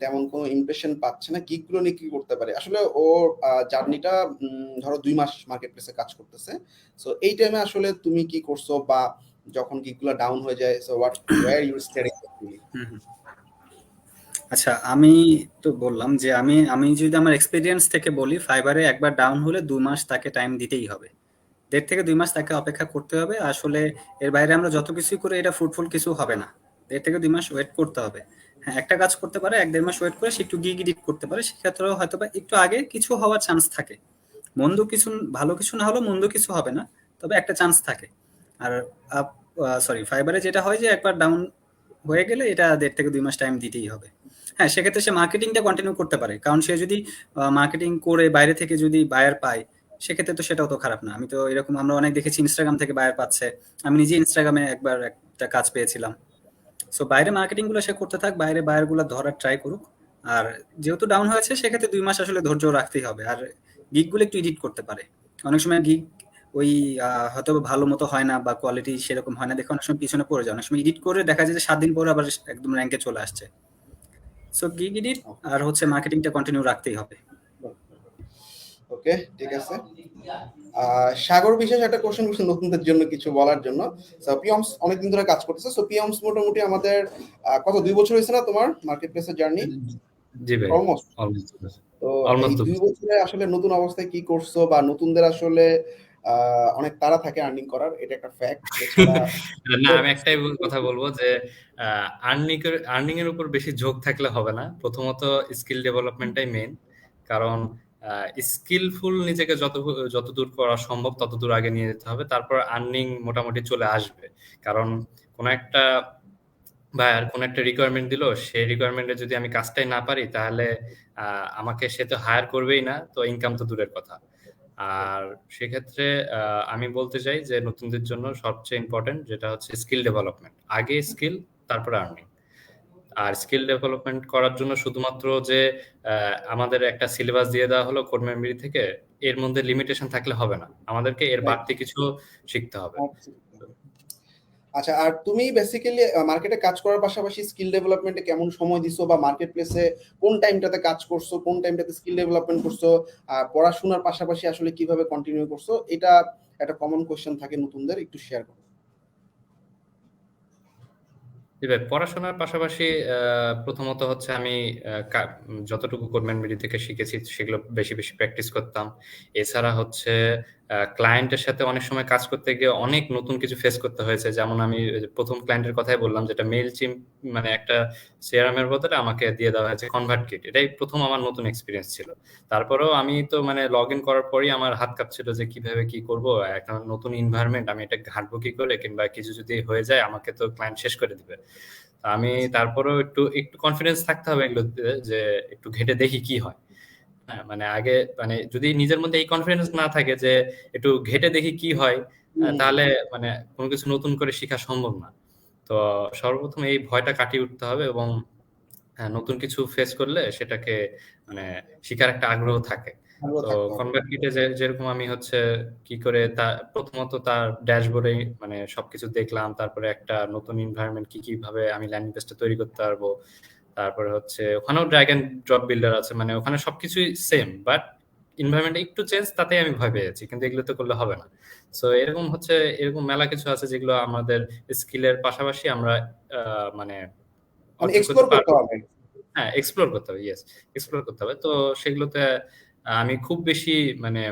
তেমন কোনো ইমপ্রেশন পাচ্ছে না, গিগ গুলো নিয়ে কি করতে পারে? আসলে ওর জার্নিটা ধরো 2 মাস মার্কেট প্লেসে কাজ করতেছে। সো এই টাইমে আসলে তুমি কি করছো, বা যখন গিগ গুলো ডাউন হয়ে যায়, সো ওয়্যার ইউর স্ট্র্যাটেজি? আচ্ছা, আমি তো বললাম যে আমি আমি যদি আমার এক্সপিরিয়েন্স থেকে বলি, ফাইবারে একবার ডাউন হলে 2 মাস তাকে টাইম দিতেই হবে। 1.5 থেকে 2 মাস তাকে অপেক্ষা করতে হবে। আসলে এর বাইরে আমরা যত কিছুই করে এটা ফ্রুটফুল কিছু হবে না। 1.5 থেকে 2 মাস ওয়েট করতে হবে। হ্যাঁ, একটা কাজ করতে পারে, 1-1.5 মাস ওয়েট করে সে একটু গিগ এডিট করতে পারে, সেক্ষেত্রেও হয়তো বা একটু আগে কিছু হওয়ার চান্স থাকে। মন্দ কিছু, ভালো কিছু না হলেও মন্দ কিছু হবে না, তবে একটা চান্স থাকে। আর ফাইবারে যেটা হয় যে একবার ডাউন হয়ে গেলে এটা 1.5 থেকে 2 মাস টাইম দিতেই হবে। হ্যাঁ, সেক্ষেত্রে সে মার্কেটিংটা কন্টিনিউ করতে পারে, কারণ সে যদি মার্কেটিং করে বাইরে থেকে যদি বায়ার পায়, সেক্ষেত্রে তো সেটাও তো খারাপ না। আমি তো এরকম আমরা অনেক দেখেছি ইনস্টাগ্রাম থেকে বায়ার পাচ্ছে। আমি নিজে ইনস্টাগ্রামে একবার একটা কাজ পেয়েছিলাম। সো বাইরে মার্কেটিং গুলো সে করতে থাক, বাইরে বায়ার গুলো ধরার ট্রাই করুক। আর যেহেতু ডাউন হয়েছে, সেক্ষেত্রে 2 মাস আসলে ধৈর্য রাখতেই হবে। আর গিগ গুলো একটু এডিট করতে পারে। অনেক সময় গিগ ওই হয়তো বা ভালো মতো হয় না বা কোয়ালিটি সেরকম হয় না দেখে অনেক সময় পিছনে পড়ে যায়। অনেক সময় এডিট করে দেখা যায় যে 7 দিন পরে আবার একদম র্যাঙ্কে চলে আসছে। সো গিগ এডিট আর হচ্ছে মার্কেটিংটা কন্টিনিউ রাখতেই হবে। ওকে, ঠিক আছে। সাগর বিশেষ একটা কোশ্চেন করছে নতুনদের জন্য কিছু বলার জন্য। সো পিয়মস অনেকদিন ধরে কাজ করতেছে। সো পিয়মস মোটামুটি আমাদের কত 2 বছর হয়েছে না তোমার মার্কেট প্লেসের জার্নি? জি ভাই, অলমোস্ট। অলমোস্ট তো এই অলমোস্ট 2 বছরে আসলে নতুন অবস্থায় কি করছো, বা নতুনদের আসলে অনেক তাড়া থাকে আর্নিং করার, এটা একটা ফ্যাক্ট। এছাড়া না, আমি একটাই কথা বলবো যে আর্নিং এর উপর বেশি ঝোঁক থাকলে হবে না। প্রথমত স্কিল ডেভেলপমেন্টটাই মেইন। কারণ স্কিলফুল নিজেকে যতদূর করা সম্ভব ততদূর আগে নিয়ে যেতে হবে, তারপর আর্নিং মোটামুটি চলে আসবে। কারণ কোন একটা বায়ার কোন একটা রিকোয়ারমেন্ট দিল, সেই রিকোয়ারমেন্টে যদি আমি কাজটাই না পারি, তাহলে আমাকে সে তো হায়ার করবেই না, তো ইনকাম তো দূরের কথা। আর সেক্ষেত্রে আমি বলতে চাই যে নতুনদের জন্য সবচেয়ে ইম্পর্টেন্ট যেটা হচ্ছে স্কিল ডেভেলপমেন্ট। আগে স্কিল, তারপরে আর্নিং। আর স্কিল ডেভেলপমেন্ট করার জন্য শুধুমাত্র যে আমাদের একটা সিলেবাস দিয়ে দেওয়া হলো কোড মেমরি থেকে, এর মধ্যে লিমিটেশন থাকলে হবে না, আমাদেরকে এর বাড়তি কিছু শিখতে হবে। আচ্ছা, আর তুমি বেসিক্যালি মার্কেটে কাজ করার পাশাপাশি স্কিল ডেভেলপমেন্টে কেমন সময় দিছো, বা মার্কেট প্লেসে কোন টাইমটাতে কাজ করছো, কোন টাইমটাতে স্কিল ডেভেলপমেন্ট করছো, আর পড়াশোনার পাশাপাশি আসলে কিভাবে কন্টিনিউ করছো? এটা একটা কমন কোশ্চেন থাকে নতুনদের, একটু শেয়ার করো। জি ভাই, পড়াশোনার পাশাপাশি প্রথমত হচ্ছে আমি যতটুকু কোডম্যান মিডি থেকে শিখেছি সেগুলো বেশি বেশি প্র্যাকটিস করতাম। এছাড়া হচ্ছে ক্লায়েন্টের সাথে অনেক সময় কাজ করতে গিয়ে অনেক নতুন কিছু ফেস করতে হয়েছে। যেমন আমি প্রথম ক্লায়েন্টের কথাই বললাম, যেটা মেইলচিম্প মানে একটা সিআরএম এর বদলে আমাকে দিয়ে দেওয়া হয়েছে কনভার্টকিট। এটাই প্রথম আমার নতুন এক্সপিরিয়েন্স ছিল। তারপরেও আমি তো মানে লগ ইন করার পরই আমার হাত কাঁপছিল যে কিভাবে কি করব, একটা নতুন এনভায়রনমেন্ট, আমি এটা ঘাঁটবো কি করে, কিংবা কিছু যদি হয়ে যায় আমাকে তো ক্লায়েন্ট শেষ করে দিবে। আমি তারপরেও একটু একটু কনফিডেন্স থাকতে হবে এগুলোতে, যে একটু ঘেটে দেখি কি হয়। মানে আগে মানে যদি নিজের মধ্যে এই কনফিডেন্স না থাকে যে একটু ঘেটে দেখি কি হয়, তাহলে মানে কোনো কিছু নতুন করে শেখা সম্ভব না। তো সর্বপ্রথম এই ভয়টা কাটিয়ে উঠতে হবে এবং নতুন কিছু ফেস করলে সেটাকে মানে শিখার একটা আগ্রহ থাকে। ভালো তো থাকতে হবে। কনভার্ট কিটে যেরকম আমি হচ্ছে কি করে তা প্রথমত তার ড্যাশবোর্ডে মানে সবকিছু দেখলাম, তারপরে একটা নতুন এনভায়রনমেন্ট কি ভাবে আমি ল্যান্ডিং পেজটা তৈরি করতে পারবো, তারপরে হচ্ছে ওখানেও ড্র্যাগ এন্ড ড্রপ বিল্ডার আছে, মানে ওখানে সবকিছুই সেম বাট এনভায়রনমেন্ট একটু চেঞ্জ, তাতেই আমি ভয় পেয়েছি, কিন্তু এগুলো তো করলে হবে না। সো এরকম হচ্ছে, এরকম মেলা কিছু আছে যেগুলো আমাদের স্কিলের পাশাপাশি আমরা মানে মানে অর্জন করতে এক্সপ্লোর করতে পারবো। হবে। হ্যাঁ, এক্সপ্লোর করতে হবে, ইয়েস, এক্সপ্লোর করতে হবে। তো সেগুলোতে আমি খুব বেশি মানে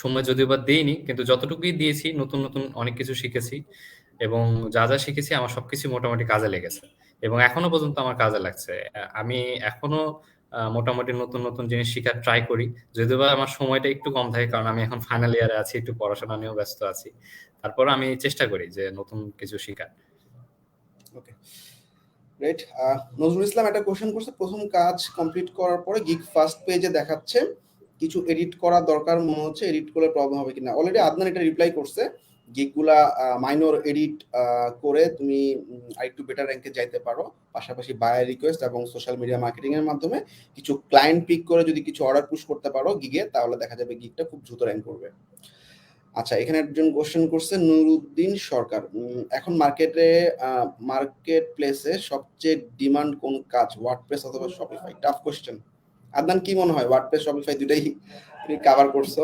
সময় যদিও বা দেইনি, কিন্তু যতটুকুই দিয়েছি নতুন নতুন অনেক কিছু শিখেছি এবং যা যা শিখেছি আমার সবকিছু মোটামুটি কাজে লেগেছে এবং এখনো পর্যন্ত আমার কাজে লাগছে। আমি এখনো মোটামুটি নতুন নতুন জিনিস শিখার ট্রাই করি, যদিও বা আমার সময়টা একটু কম থাকে কারণ আমি এখন ফাইনাল ইয়ারে আছি, একটু পড়াশোনা নিয়েও ব্যস্ত আছি। তারপর আমি চেষ্টা করি যে নতুন কিছু শিখার। ওকে, গ্রেট। নজরুল ইসলাম একটা কোশ্চেন করছে, প্রথম কাজ কমপ্লিট করার পরে গিগ ফার্স্ট পেজে দেখাচ্ছে কিছু এডিট করা দরকার মনে হচ্ছে, এডিট করলে প্রবলেম হবে কিনা। অলরেডি আদনান এটা রিপ্লাই করছে, গিগগুলা মাইনর এডিট করে তুমি আরেকটু বেটার র্যাঙ্কে যাইতে পারো। পাশাপাশি বায়ার রিকোয়েস্ট এবং সোশ্যাল মিডিয়া মার্কেটিং এর মাধ্যমে কিছু ক্লায়েন্ট পিক করে যদি কিছু অর্ডার পুশ করতে পারো গিগে, তাহলে দেখা যাবে গিগটা খুব দ্রুত র্যাঙ্ক করবে। আচ্ছা, এখানে একজন কোশ্চেন করছে নুরুদ্দিন সরকার, এখন মার্কেট প্লেসে সবচেয়ে ডিমান্ড কোন কাজ, ওয়ার্ডপ্রেস অথবা শপিফাই? Tough question. আদনান, কি মনে হয় ওয়ার্ডপ্রেস শপিফাই দুটাই কভার করছো?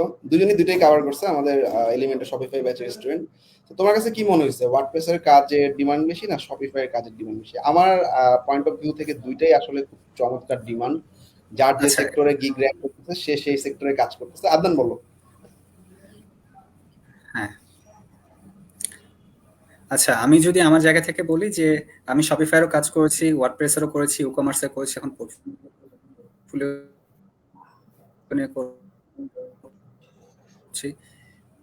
দুটাই কভার করছে আমাদের এলিমেন্টের শপিফাই ব্যাচের স্টুডেন্ট। তো তোমার কাছে কি মনে হয়েছে, ওয়ার্ডপ্রেসের কাজের ডিমান্ড বেশি না শপিফাই এর কাজের ডিমান্ড বেশি? আমার পয়েন্ট অফ ভিউ থেকে দুইটাই আসলে খুব চমৎকার ডিমান্ড। যার যে আচ্ছা সেক্টরে গিগ র্যাঙ্ক করতেছে সে সেই সেক্টরে কাজ করতেছে। আদনান বলো। হ্যাঁ, আচ্ছা, আমি যদি আমার জায়গা থেকে বলি যে আমি শপিফাইয়েরও কাজ করেছি, ওয়ার্ডপ্রেসেরও করেছি, ই কমার্সে করেছি, এখন পোর্টফোলিও নিয়ে করছি।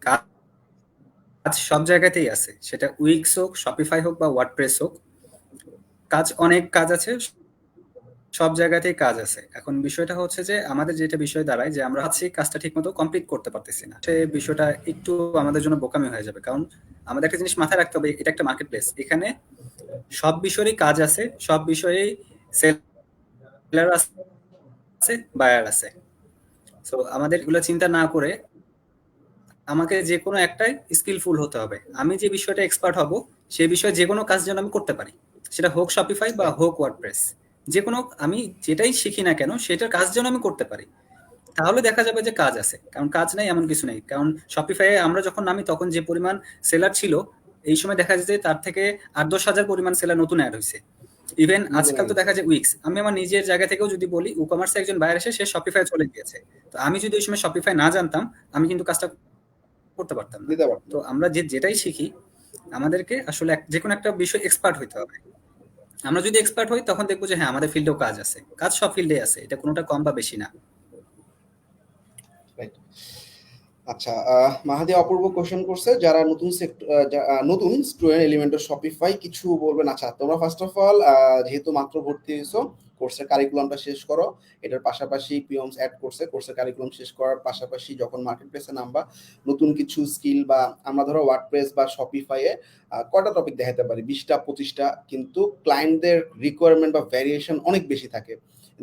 কাজ সব জায়গাতেই আছে, সেটা উইক্স হোক, শপিফাই হোক বা ওয়ার্ডপ্রেস হোক, অনেক কাজ আছে, সব জায়গাতেই কাজ আছে। এখন বিষয়টা হচ্ছে যে আমাদের যেটা বিষয় দাঁড়ায় যে আমরা আছি কাজটা ঠিকমতো কমপ্লিট করতে পারতেছি না, সে বিষয়টা একটু আমাদের জন্য বোকামি হয়ে যাবে। কারণ আমাদের একটা জিনিস মাথায় রাখতে হবে, এটা একটা মার্কেট প্লেস, এখানে সব বিষয়েরই কাজ আছে, সব বিষয়েই সেলার আছে, বায়ার আছে। সো আমাদের এগুলো চিন্তা না করে আমাকে যে কোনো একটাই স্কিলফুল হতে হবে। আমি যে বিষয়টা এক্সপার্ট হব সেই বিষয়ে যে কোনো কাজ যেন আমি করতে পারি, সেটা হোক শপিফাই বা হোক ওয়ার্ডপ্রেস, যে কোনো আমি যেটাই শিখি না কেন সেটার কাজ যেন আমি করতে পারি, তাহলে দেখা যাবে যে কাজ আছে। কারণ কাজ নাই এমন কিছু নেই। কারণ শপিফাই আমরা যখন নামি তখন যে পরিমাণ সেলার ছিল, এই সময় দেখা যায় যে তার থেকে ৮-১০ হাজার পরিমাণ সেলার নতুন অ্যাড হয়েছে। ইভেন আজকাল তো দেখা যায় উইক্স, আমি আমার নিজের জায়গা থেকেও যদি বলি, ই কমার্সে একজন বায়ার এসে সে শপিফাই চলে গিয়েছে। তো আমি যদি ওই সময় শপিফাই না জানতাম, আমি কিন্তু কাজটা করতে পারতাম না। দিতে পারো। তো আমরা যেটাই শিখি আমাদেরকে আসলে যে কোনো একটা বিষয় এক্সপার্ট হইতে হবে। আমরা যদি এক্সপার্ট হই তখন দেখবো যে হ্যাঁ, আমাদের ফিল্ডেও কাজ আছে। কাজ সব ফিল্ডে আছে, এটা কোনোটা কম বা বেশি না। রাইট। আচ্ছা, মাহাদি অপূর্ব কোশ্চেন করছে, যারা নতুন স্টুডেন্ট এলিমেন্টের শপিফাই কিছু বলবেন। আচ্ছা, তোমরা ফার্স্ট অফ অল যেহেতু মাত্র ভর্তি হয়েছো, কোর্সের কারিকুলামটা শেষ করো। এটার পাশাপাশি পিওমস অ্যাড করছে, কোর্সের কারিকুলাম শেষ করার পাশাপাশি যখন মার্কেট প্লেসে নামবা, নতুন কিছু স্কিল বা আমরা ধরো ওয়ার্ডপ্রেস বা শপিফাইয়ে কয়টা টপিক দেখাতে পারি, 20টা 25টা, কিন্তু ক্লায়েন্টদের রিকোয়ারমেন্ট বা ভ্যারিয়েশন অনেক বেশি থাকে।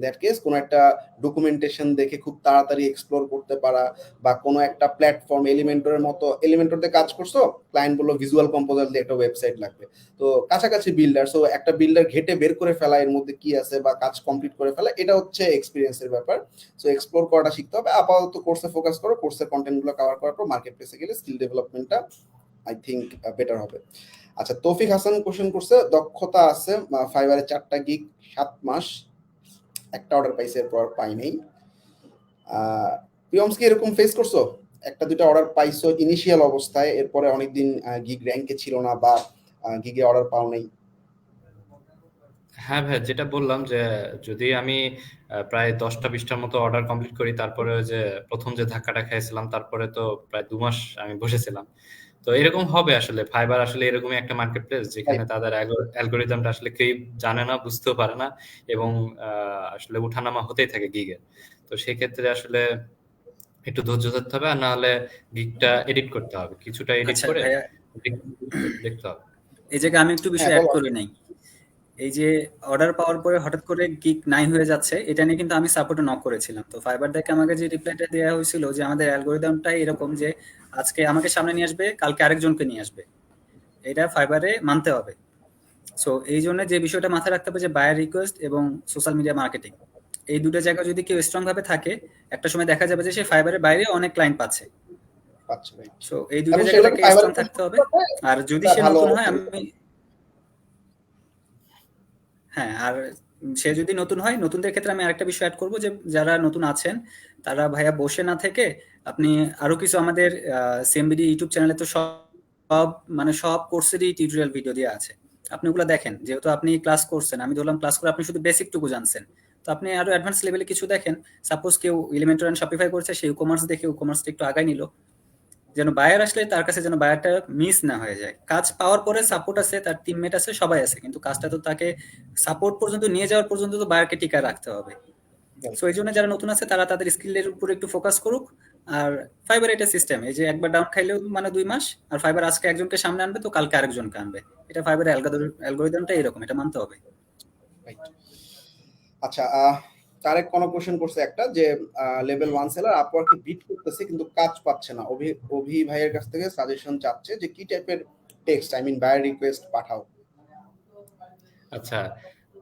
দ্যাট কেস কোনো একটা ডকুমেন্টেশন দেখে খুব তাড়াতাড়ি এক্সপ্লোর করতে পারা, বা কোনো একটা প্ল্যাটফর্ম এলিমেন্টরের মতো, এলিমেন্টরতে কাজ করছো, ক্লায়েন্ট বললো ভিজুয়াল কম্পোজার দিয়ে একটা ওয়েবসাইট লাগবে, তো কাছাকাছি বিল্ডার, সো একটা বিল্ডার ঘেটে বের করে ফেলা এর মধ্যে কি আছে বা কাজ কমপ্লিট করে ফেলা, এটা হচ্ছে এক্সপিরিয়েন্সের ব্যাপার। সো এক্সপ্লোর করাটা শিখতে হবে। আপাতত কোর্সে ফোকাস করো, কোর্সের কন্টেন্টগুলো কভার করার পর মার্কেট প্লেসে গেলে স্কিল ডেভেলপমেন্টটা আই থিঙ্ক বেটার হবে। আচ্ছা, তৌফিক হাসান কোশ্চেন করছে, দক্ষতা আছে ফাইবারে 4টা গিগ 7 মাস, একটা অর্ডার পাইছে, এরপর পাই নাই। পিয়মস কি এরকম ফেস করছো, একটা দুটো অর্ডার পাইছো ইনিশিয়াল অবস্থায়, এরপরে অনেকদিন গিগ র্যাঙ্কে ছিল না বা গিগে অর্ডার পাও নাই? হ্যাঁ ভাই, যেটা বললাম যে যদি আমি প্রায় 10টা 20টার মতো অর্ডার কমপ্লিট করি, তারপরে ওই যে প্রথম যে ধাক্কাটা খেয়েছিলাম, তারপরে তো প্রায় 2 মাস আমি বসেছিলাম। তো এরকম হবে আসলে, ফাইবার আসলে এরকমই একটা মার্কেট প্লেস যেখানে তাদের অ্যালগোরিদমটা আসলে কেউ জানে না, বুঝতেও পারে না এবং আসলে উঠানামা হতেই থাকে গিগে। তো সেক্ষেত্রে আসলে একটু ধৈর্য ধরতে হবে, আর না হলে গিগটা এডিট করতে হবে, কিছুটা এডিট আচ্ছা করে ভাইয়া, দেখতে হবে। এই জায়গায় আমি একটু হ্যাঁ বিষয় অ্যাড বলো। করে নাই। এই যে অর্ডার পাওয়ার পরে হঠাৎ করে গিগ নাই হয়ে যাচ্ছে, এটা নিয়ে কিন্তু আমি সাপোর্টে নক করেছিলাম। তো ফাইবার থেকে আমাকে যে রিপ্লাইটা দেওয়া হয়েছিল যে আমাদের অ্যালগোরিদমটাই এরকম যে আজকে আমাকে সামনে নিয়ে আসবে, কালকে আরেকজনকে নিয়ে আসবে, এটা ফাইবারে মানতে হবে। সো এই জন্য যে বিষয়টা মাথায় রাখতে হবে যে বায়ার রিকোয়েস্ট এবং সোশ্যাল মিডিয়া মার্কেটিং, এই দুটো জায়গায় যদি কেউ স্ট্রং ভাবে থাকে, একটা সময় দেখা যাবে যে সে ফাইবারের বাইরে অনেক ক্লায়েন্ট পাচ্ছে। আচ্ছা রাইট। সো এই দুটো এবং জায়গায় সেগুলোকে তাকে ফাইবারে স্ট্রং পোস্ট থাকতে হবে। করতে পারলে আর যদি একটা সে ভালো নতুন হয়, অবস্থান। আমি হ্যাঁ, আর সে যদি নতুন হয়, নতুনদের ক্ষেত্রে আমি আরেকটা বিষয় অ্যাড করবো যে যারা নতুন আছেন তারা ভাইয়া বসে না থেকে আপনি আরো কিছু আমাদের সিএমবিডি ইউটিউব চ্যানেলে তো সব মানে সব কোর্সেরই টিউটোরিয়াল ভিডিও দেওয়া আছে। আপনি ওগুলো দেখেন, যেহেতু আপনি ক্লাস করছেন, আমি ধরলাম ক্লাস করে আপনি শুধু বেসিক টুকু জানছেন, তো আপনি আরো অ্যাডভান্স লেভেলে কিছু দেখেন। সাপোজ কেউ এলিমেন্টর এন্ড শপিফাই করছে, সেই কমার্স দেখে কমার্সটা একটু আগায় নিল, যেন বায়ার আসলে তার কাছে যেন বায়ারটা মিস না হয়ে যায়। কাজ পাওয়ার পরে সাপোর্ট আছে, তার টিমমেট আছে, সবাই আছে, কিন্তু কাজটা তো তাকে সাপোর্ট পর্যন্ত নিয়ে যাওয়ার পর্যন্ত তো বায়ারকে টিকায় রাখতে হবে। সো এই জন্য যারা নতুন আছে তারা তাদের স্কিলের উপর একটু ফোকাস করুক। আর ফাইবার এটা সিস্টেম, এই যে একবার ডাউন খাইলেও মানে 2 মাস, আর ফাইবার আজকে একজনকে সামনে আনবে তো কালকে আরেকজনকে আনবে। এটা ফাইবারের অ্যালগোরিদমটা এরকম, এটা মানতে হবে। রাইট। আচ্ছা তারেক কোনো কোশ্চেন করছে একটা যে লেভেল 1 সেলার আপওয়ার্কে বিট করতেছে কিন্তু কাজ পাচ্ছে না। অভি ভাইয়ের কাছ থেকে সাজেশন চাচ্ছে যে কি টাইপের text I mean buyer request পাঠাও। আচ্ছা,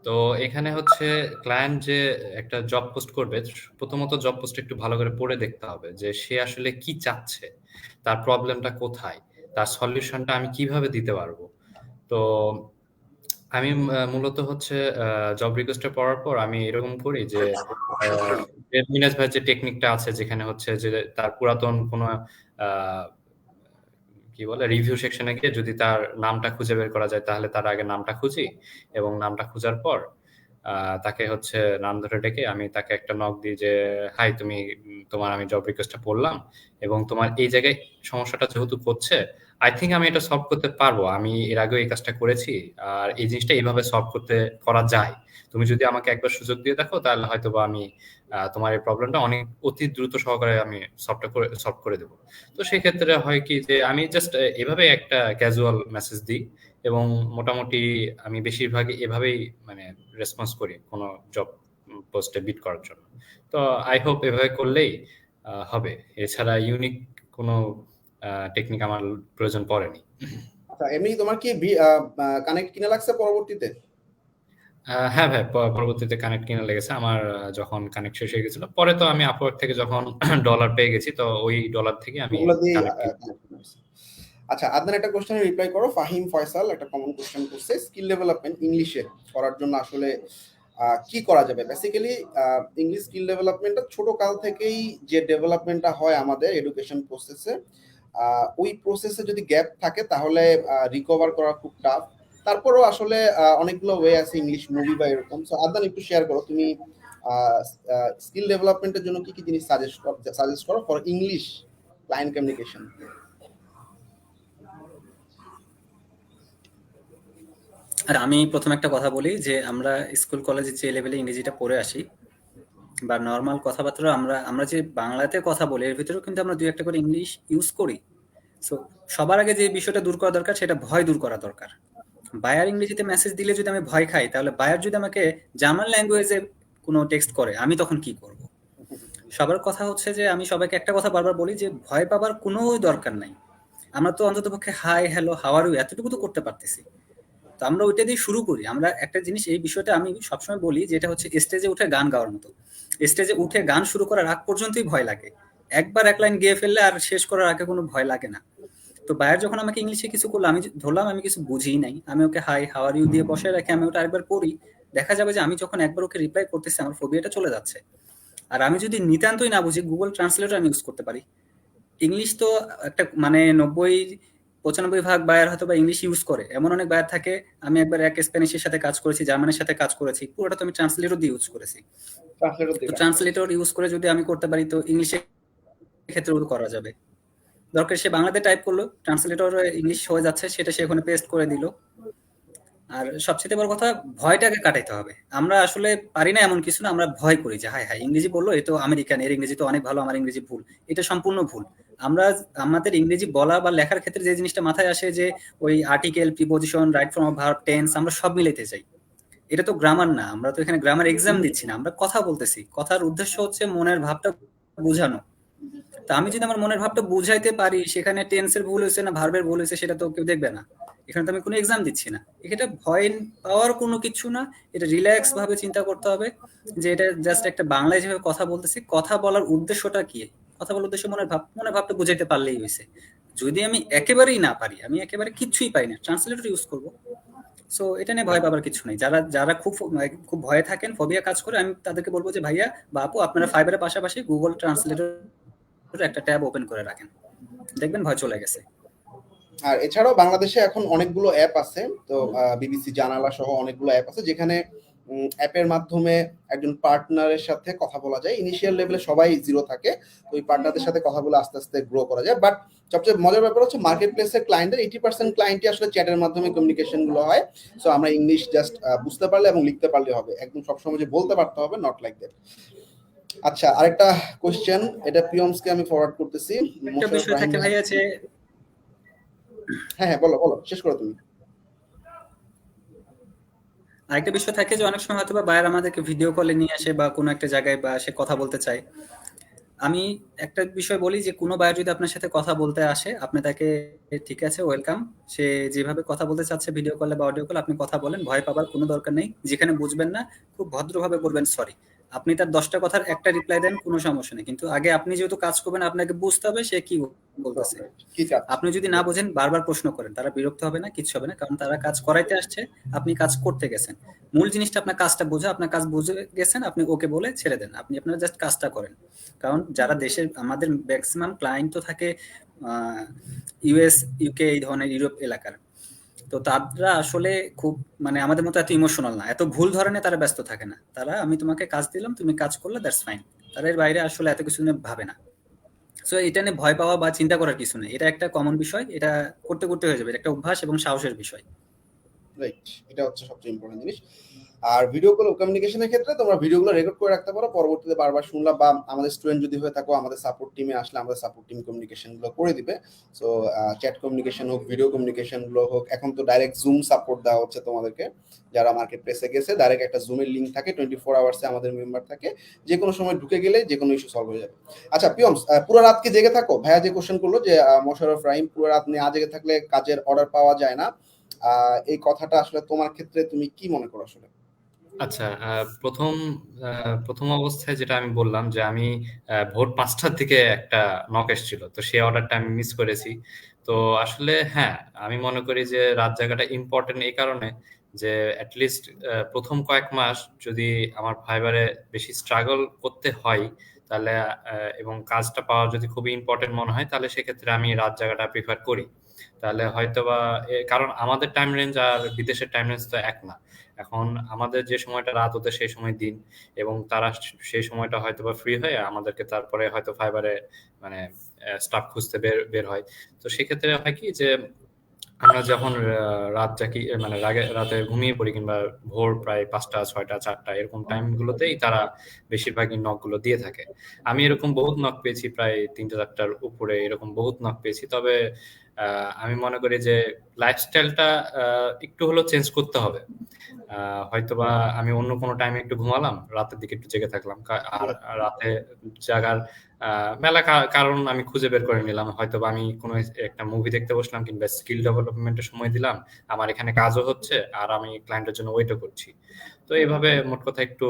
তো এখানে হচ্ছে ক্লায়েন্ট যে একটা জব পোস্ট করবে, প্রথমত জব পোস্ট একটু ভালো করে পড়ে দেখতে হবে যে সে আসলে কি চাচ্ছে, তার প্রবলেমটা কোথায়, তার সলিউশনটা আমি কিভাবে দিতে পারবো। তো আমি মূলত হচ্ছে জব রিকোয়েস্টটা পড়ার পর আমি এরকম করি যে মিনাজ ভাইয়ের যে টেকনিকটা আছে, যেখানে হচ্ছে যে তার পুরাতন কোনো আহ, কি বলে রিভিউ সেকশনে গিয়ে যদি তার নামটা খুঁজে বের করা যায়, তাহলে তার আগে নামটা খুঁজি, এবং নামটা খোঁজার পর তাকে হচ্ছে নাম ধরে ডেকে আমি তাকে একটা নক দিই যে হাই, তুমি তোমার আমি জব রিকোয়েস্টটা পড়লাম, এবং তোমার এই জায়গায় সমস্যাটা যেহেতু করছে, আই থিঙ্ক আমি এটা সলভ করতে পারবো, আমি এর আগেও এই কাজটা করেছি, আর এই জিনিসটা এইভাবে সলভ করা যায়। তুমি যদি আমাকে একবার সুযোগ দিয়ে দেখো, তাহলে হয়তো বা আমি তোমার এই প্রবলেমটা অনেক অতি দ্রুত সহকারে আমি সলভ করে দেবো। তো সেক্ষেত্রে হয় কি যে আমি জাস্ট এভাবে একটা ক্যাজুয়াল মেসেজ দিই, এবং মোটামুটি আমি বেশিরভাগই এভাবেই মানে রেসপন্স করি কোনো জব পোস্টে বিট করার জন্য। তো আই হোপ এভাবে করলেই হবে, এছাড়া ইউনিক কোনো টেকনিক আমার প্রয়োজন পড়েনি। আচ্ছা এমনি তোমার কি কানেক্ট কিনা লাগছে পরবর্তীতে? হ্যাঁ ভাই, পরবর্তীতে কানেক্ট কিনা লেগেছে আমার, যখন কানেক্ট শেষ হয়ে গেছিল, পরে তো আমি আপওয়ার্ক থেকে যখন ডলার পেয়ে গেছি, তো ওই ডলার থেকে আমি ওগুলো দিয়ে কানেক্ট। আচ্ছা আদনান একটা কোশ্চেনের রিপ্লাই করো। ফাহিম ফয়সাল একটা কমন কোশ্চেন করছে, স্কিল ডেভেলপমেন্ট ইংলিশে করার জন্য আসলে কি করা যাবে। বেসিক্যালি ইংলিশ স্কিল ডেভেলপমেন্টটা ছোট কাল থেকেই যে ডেভেলপমেন্টটা হয় আমাদের এডুকেশন প্রসেসে, ওই প্রসেসে যদি গ্যাপ থাকে তাহলে রিকভার করা খুব টাফ। তারপরেও আসলে অনেকগুলো ওয়ে আছে, ইংলিশ মুভি বা এরকম। সো আদনান একটু শেয়ার করো তুমি স্কিল ডেভেলপমেন্টের জন্য কি কি জিনিস সাজেস্ট করো ফর ইংলিশ ক্লায়েন্ট কমিউনিকেশন। আর আমি প্রথম একটা কথা বলি যে আমরা স্কুল কলেজে যে লেভেলে ইংরেজিটা পড়ে আসি বা নর্মাল কথাবার্তা আমরা আমরা যে বাংলাতে কথা বলি, এর ভিতরেও কিন্তু আমরা দুই একটা করে ইংলিশ ইউজ করি। সো সবার আগে যে বিষয়টা দূর করা দরকার, সেটা ভয় দূর করা দরকার। বায়ার ইংরেজিতে মেসেজ দিলে যদি আমি ভয় খাই, তাহলে বায়ার যদি আমাকে জার্মান ল্যাঙ্গুয়েজে কোনো টেক্সট করে, আমি তখন কি করব? সবার কথা হচ্ছে যে আমি সবাইকে একটা কথা বারবার বলি যে ভয় পাবার কোনো দরকার নাই। আমরা তো অন্ততপক্ষে hi, hello, how are you এতটুকু তো করতে পারতেছি। তো আমরা ওইটা দিয়ে শুরু করি। আমরা একটা জিনিস, এই বিষয়টা আমি সবসময় বলি, যেটা হচ্ছে স্টেজে উঠে গান গাওয়ার মতো। স্টেজে উঠে গান শুরু করার আগ পর্যন্তই ভয় লাগে। একবার এক লাইন গেয়ে ফেললে আর শেষ করার আগে কোনো ভয় লাগে না। তো বায়ার যখন আমাকে ইংলিশে কিছু করলো, আমি ধরলাম আমি কিছু বুঝিই নাই, আমি ওকে হাই, হাউ আর ইউ দিয়ে বসে রাখি, আমি ওটা আরেকবার পড়ি। দেখা যাবে যে আমি যখন একবার ওকে রিপ্লাই করতেছি, আমার ফোবিয়াটা চলে যাচ্ছে। আর আমি যদি নিতান্তই না বুঝি, গুগল ট্রান্সলেটর আমি ইউজ করতে পারি। ইংলিশ তো একটা মানে 90-95 ভাগ বায়ার হয়তো বা ইংলিশ ইউজ করে, এমন অনেক বায়ার থাকে। আমি একবার এক স্প্যানিশের সাথে কাজ করেছি, জার্মানের সাথে কাজ করেছি, পুরোটা তো আমি ট্রান্সলেটর দিয়ে ইউজ করেছি। তো ট্রান্সলেটর ইউজ করে যদি আমি করতে পারি, তো ইংলিশের ক্ষেত্রেও করা যাবে। দরকার সে বাংলাতে টাইপ করলো, ট্রান্সলেটর ইংলিশ হয়ে যাচ্ছে, সেটা সে ওখানে পেস্ট করে দিল। আর সবচেয়ে বড় কথা, ভয়টাকে কাটাইতে হবে। আমরা আসলে পারি না এমন কিছু না, আমরা ভয় করি যে হায় হায় ইংরেজি বললো, এ তো আমেরিকান, এর ইংরেজি তো অনেক ভালো, আমার ইংরেজি ভুল। এটা সম্পূর্ণ ভুল। আমরা আমাদের ইংরেজি বলা বা লেখার ক্ষেত্রে যে জিনিসটা মাথায় আসে যে ওই article, preposition, right form of verb, tense আমরা সব মিলাইতে চাই। এটা তো গ্রামার না, আমরা তো এখানে গ্রামার এক্সাম দিচ্ছি না, আমরা কথা বলতেছি। কথার উদ্দেশ্য হচ্ছে মনের ভাবটা বোঝানো। তা আমি যদি আমার মনের ভাবটা বুঝাইতে পারি, সেখানে টেন্সের ভুল হয়েছে না ভার্বের ভুল হয়েছে সেটা তো কেউ দেখবে না। এখানে তো আমি কোনো এক্সাম দিচ্ছি না। এটা ভয় পাওয়ার কোনো কিছু না। এটা রিল্যাক্স ভাবে চিন্তা করতে হবে যে এটা জাস্ট একটা বাংলায় যেভাবে কথা বলতেছি, কথা বলার উদ্দেশ্যটা কি। কথা বলার উদ্দেশ্য মনের ভাবটা বুঝাইতে পারলেই হয়েছে। যদি আমি একেবারেই না পারি, আমি একেবারে কিচ্ছুই পাই না, ট্রান্সলেটর ইউজ করব। সো এটা নিয়ে ভয় পাবার কিছু নেই। যারা যারা খুব খুব ভয়ে থাকেন, ফোবিয়া কাজ করে, আমি তাদেরকে বলবো যে ভাইয়া বা আপু, আপনারা ফাইবারের পাশাপাশি গুগল ট্রান্সলেটর একটা ট্যাব ওপেন করে রাখেন, দেখবেন ভয় চলে গেছে। আর এছাড়াও বাংলাদেশে এখন অনেকগুলো অ্যাপ আছে, তো বিবিসি জানালা সহ অনেকগুলো অ্যাপ আছে যেখানে অ্যাপের মাধ্যমে একজন পার্টনারের সাথে কথা বলা যায়। ইনিশিয়াল লেভেলে সবাই জিরো থাকে, তো ওই পার্টনারদের সাথে কথা বলে আস্তে আস্তে গ্রো করা যায়। বাট সবচেয়ে মজার ব্যাপার হচ্ছে মার্কেট প্লেসের ক্লায়েন্টের 80% ক্লায়েন্টই আসলে চ্যাটের মাধ্যমে কমিউনিকেশন গুলো হয়। সো আমরা ইংলিশ জাস্ট বুঝতে পারলে এবং লিখতে পারলে হবে, একদম সবসময় যে বলতে পারতে হবে, নট লাইক দ্যাট। আচ্ছা, আরেকটা কোশ্চেন, এটা প্রিয়মসকে আমি ফরওয়ার্ড করতেছি। একটা বিষয় থাকে ভাই আছে, হ্যাঁ হ্যাঁ, বলো বলো, শেষ করো তুমি। আরেকটা বিষয় থাকে যে অনেক সময় হয়তো বা বাইরে আমাদেরকে ভিডিও কলে নিয়ে আসে বা কোনো একটা জায়গায় বা সে কথা বলতে চায়। আমি একটা বিষয় বলি যে কোনো বায়ার যদি আপনার সাথে কথা বলতে আসে, আপনি তাকে ঠিক আছে ওয়েলকাম, সে যেভাবে কথা বলতে চাচ্ছে ভিডিও কলে বা অডিও কলে, আপনি কথা বলেন, ভয় পাবার কোনো দরকার নেই। যেখানে বুঝবেন না খুব ভদ্রভাবে বলবেন সরি। আপনি তার 10টা কথার একটা রিপ্লাই দেন, কোনো সমস্যা নেই, কিন্তু আগে আপনি যেহেতু কাজ করবেন আপনাকে বুঝতে হবে সে কি বলতেছে। ঠিক আছে, আপনি যদি না বোঝেন বারবার প্রশ্ন করেন, তারা বিরক্ত হবে না, কিচ্ছু হবে না, কারণ তারা কাজ করাইতে আসছে, আপনি কাজ করতে গেছেন। মূল জিনিসটা আপনার কাজটা বোঝা, আপনার কাজ বুঝে গেছেন, আপনি ওকে বলে ছেড়ে দেন, আপনি আপনার জাস্ট কাজটা করেন। কারণ যারা দেশের আমাদের ম্যাক্সিমাম ক্লায়েন্ট তো থাকে ইউএস, ইউকে, এই ধরনের ইউরোপ এলাকার। তো তারা আসলে খুব মানে আমাদের মতো এত ইমোশনাল না, এত ভুল ধরনের তারা ব্যস্ত থাকে না। তারা আমি তোমাকে কাজ দিলাম, তুমি কাজ করলে, দ্যাটস ফাইন। তারা এর বাইরে আসলে এত কিছু নিয়ে ভাবে না। সো এটা নিয়ে ভয় পাওয়া বা চিন্তা করার কিছু নেই, এটা একটা কমন বিষয়, এটা করতে করতে হয়ে যাবে, এটা একটা অভ্যাস এবং সাহসের বিষয়। রাইট, এটা হচ্ছে সবচেয়ে ইম্পর্টেন্ট জিনিস। আর ভিডিও কল কমিউনিকেশনের ক্ষেত্রে তোমরা ভিডিওগুলো রেকর্ড করে রাখতে পারো, পরবর্তীতে বারবার শুনলা বা আমাদের স্টুডেন্ট যদি হয়ে থাকো আমাদের সাপোর্ট টিমে আসলে আমাদের সাপোর্ট টিম কমিউনিকেশনগুলো করে দিবে। সো চ্যাট কমিউনিকেশন হোক, ভিডিও কমিউনিকেশনগুলো হোক, এখন তো ডাইরেক্ট জুম সাপোর্ট দেওয়া হচ্ছে তোমাদেরকে। যারা মার্কেট প্লেসে গেছে ডাইরেক্ট একটা জুমের লিঙ্ক থাকে, 24 আওয়ার্সে আমাদের মেম্বার থাকে, যে কোনো সময় ঢুকে গেলে যে কোনো ইস্যু সলভ হয়ে যাবে। আচ্ছা পিয়মস, পুরো রাত কি জেগে থাকো? ভাইয়া যে কোশ্চেন করলো যে মোশাররফ রাহিম, পুরো রাত না জেগে থাকলে কাজের অর্ডার পাওয়া যায় না, এই কথাটা আসলে তোমার ক্ষেত্রে তুমি কি মনে করো আসলে? আচ্ছা, প্রথম অবস্থায় যেটা আমি বললাম যে আমি ভোর 5টার দিকে একটা নক এসেছিল, তো সেই অর্ডারটা আমি মিস করেছি। তো আসলে হ্যাঁ, আমি মনে করি যে রাত জায়গাটা ইম্পর্টেন্ট এই কারণে যে অ্যাটলিস্ট প্রথম কয়েক মাস যদি আমার ফাইবারে বেশি স্ট্রাগল করতে হয় তাহলে এবং কাজটা পাওয়া যদি খুবই ইম্পর্টেন্ট মনে হয় তাহলে সেক্ষেত্রে আমি রাত জায়গাটা প্রিফার করি। তাহলে হয়তোবা কারণ আমাদের টাইম রেঞ্জ আর বিদেশের টাইম রেঞ্জ তো এক না। এখন আমাদের যে সময়টা রাত, ওদের সেই সময় দিন, এবং তারা সেই সময়টা হয়তো বা ফ্রি হয়ে আমাদেরকে তারপরে হয়তো ফাইবারে মানে স্টাফ খুঁজতে বের হয়। তো সেক্ষেত্রে হয় কি যে আমরা যখন রাত জাগি মানে রাতে ঘুমিয়ে পড়ি কিংবা ভোর প্রায় 5টা 6টা 4টা এরকম টাইম গুলোতেই তারা বেশিরভাগই নক গুলো দিয়ে থাকে। আমি এরকম বহুত নক পেয়েছি, প্রায় 3টা 4টার উপরে এরকম বহুত নক পেয়েছি। তবে আমি মনে করি যে লাইফস্টাইলটা একটু হলেও চেঞ্জ করতে হবে। হয়তোবা আমি অন্য কোনো টাইমে একটু ঘুমালাম, রাতের দিকে একটু জেগে থাকলাম, আর রাতে জাগার মেলা কারণ আমি খুঁজে বের করে নিলাম। হয়তোবা আমি কোনো একটা মুভি দেখতে বসলাম কিংবা স্কিল ডেভেলপমেন্টের সময় দিলাম, আমার এখানে কাজও হচ্ছে আর আমি ক্লায়েন্টের জন্য ওয়েটও করছি। তো এইভাবে মোট কথা একটু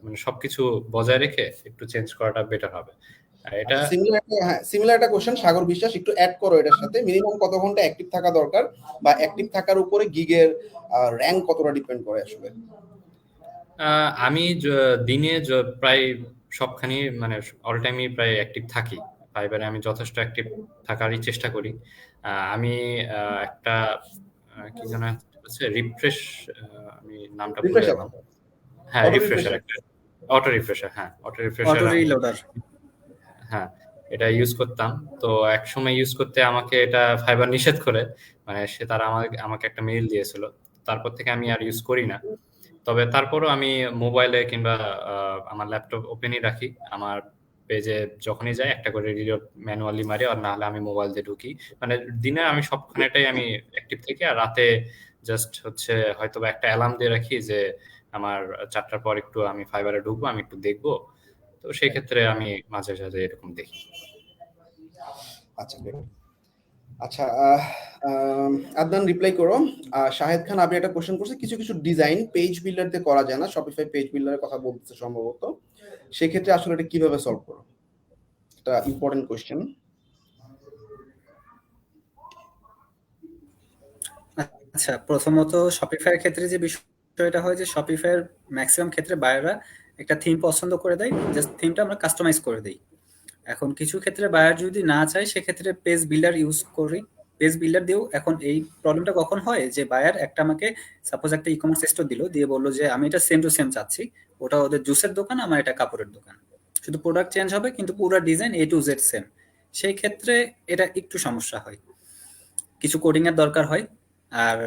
মানে সবকিছু বজায় রেখে একটু চেঞ্জ করাটা বেটার হবে। এটা সিমিলার একটা কোশ্চেন, সাগর বিশ্বাস, একটু অ্যাড করো এটার সাথে। মিনিমাম কত ঘন্টা অ্যাক্টিভ থাকা দরকার, বা অ্যাক্টিভ থাকার উপরে গিগের র‍্যাঙ্ক কতটা ডিপেন্ড করে আসলে? আমি দিনে প্রায় সবখানি মানে অল টাইমই প্রায় অ্যাক্টিভ থাকি। ফাইবারে আমি যথেষ্ট অ্যাক্টিভ থাকারই চেষ্টা করি। আমি একটা কি যেন আছে রিফ্রেশ, আমি নামটা ভুলে রিফ্রেশার, গেলাম। হ্যাঁ, অটো রিফ্রেশার রিফ্রেশার। একটা, অটো রিফ্রেশার, হ্যাঁ অটো রিফ্রেশার অটো আমি রিলোডার। হ্যাঁ এটা ইউজ করতাম। তো একসময় ইউজ করতে আমাকে এটা ফাইবার নিষেধ করে, মানে তারা আমাকে একটা মেইল দিয়েছিল। তারপর থেকে আমি আর ইউজ করি না। তবে তারপরও আমি মোবাইলে কিংবা আমার ল্যাপটপ ওপেনই রাখি। আমার পেজে যখনই যাই একটা করে রিলোড ম্যানুয়ালি মারি, আর না হলে আমি মোবাইল দিয়ে ঢুকি। মানে দিনে আমি সবখানেটাই আমি অ্যাক্টিভ থাকি, আর রাতে জাস্ট হচ্ছে হয়তো বা একটা অ্যালার্ম দিয়ে রাখি যে আমার 4টার পর একটু আমি ফাইবারে ঢুকবো, আমি একটু দেখবো। তো সেই ক্ষেত্রে আমি মাঝে সাঝে এরকম দেখি। আচ্ছা great. আচ্ছা আদনান রিপ্লাই করো। শাহেদ খান আপনি একটা কোশ্চেন করছে, কিছু কিছু ডিজাইন পেজ বিল্ডার দিয়ে করা যায় না, শপিফাই পেজ বিল্ডারের কথা বলতেছে সম্ভবত, সেক্ষেত্রে আসলে এটা কিভাবে সলভ করো? এটা ইম্পর্টেন্ট কোশ্চেন। আচ্ছা, প্রথমত শপিফাইয়ের ক্ষেত্রে যে বিষয়টা হয় যে শপিফাইয়ের ম্যাক্সিমাম ক্ষেত্রে বায়াররা একটা থিম পছন্দ করে দেয়, জাস্ট থিমটা আমরা কাস্টমাইজ করে দিই। এখন কিছু ক্ষেত্রে বায়ার যদি না চায় সেক্ষেত্রে পেজ বিল্ডার ইউজ করি। পেজ বিল্ডার দিয়েও এখন এই প্রবলেমটা কখন হয় যে বায়ার একটা আমাকে সাপোজ একটা ই-কমার্স স্টোর দিল, দিয়ে বললো যে আমি এটা সেম টু সেম চাচ্ছি, ওটা ওদের জুসের দোকান, আমার এটা কাপড়ের দোকান, শুধু প্রোডাক্ট চেঞ্জ হবে কিন্তু পুরো design A to Z same. সেই ক্ষেত্রে এটা একটু সমস্যা হয়, কিছু কোডিং এর দরকার হয়। আর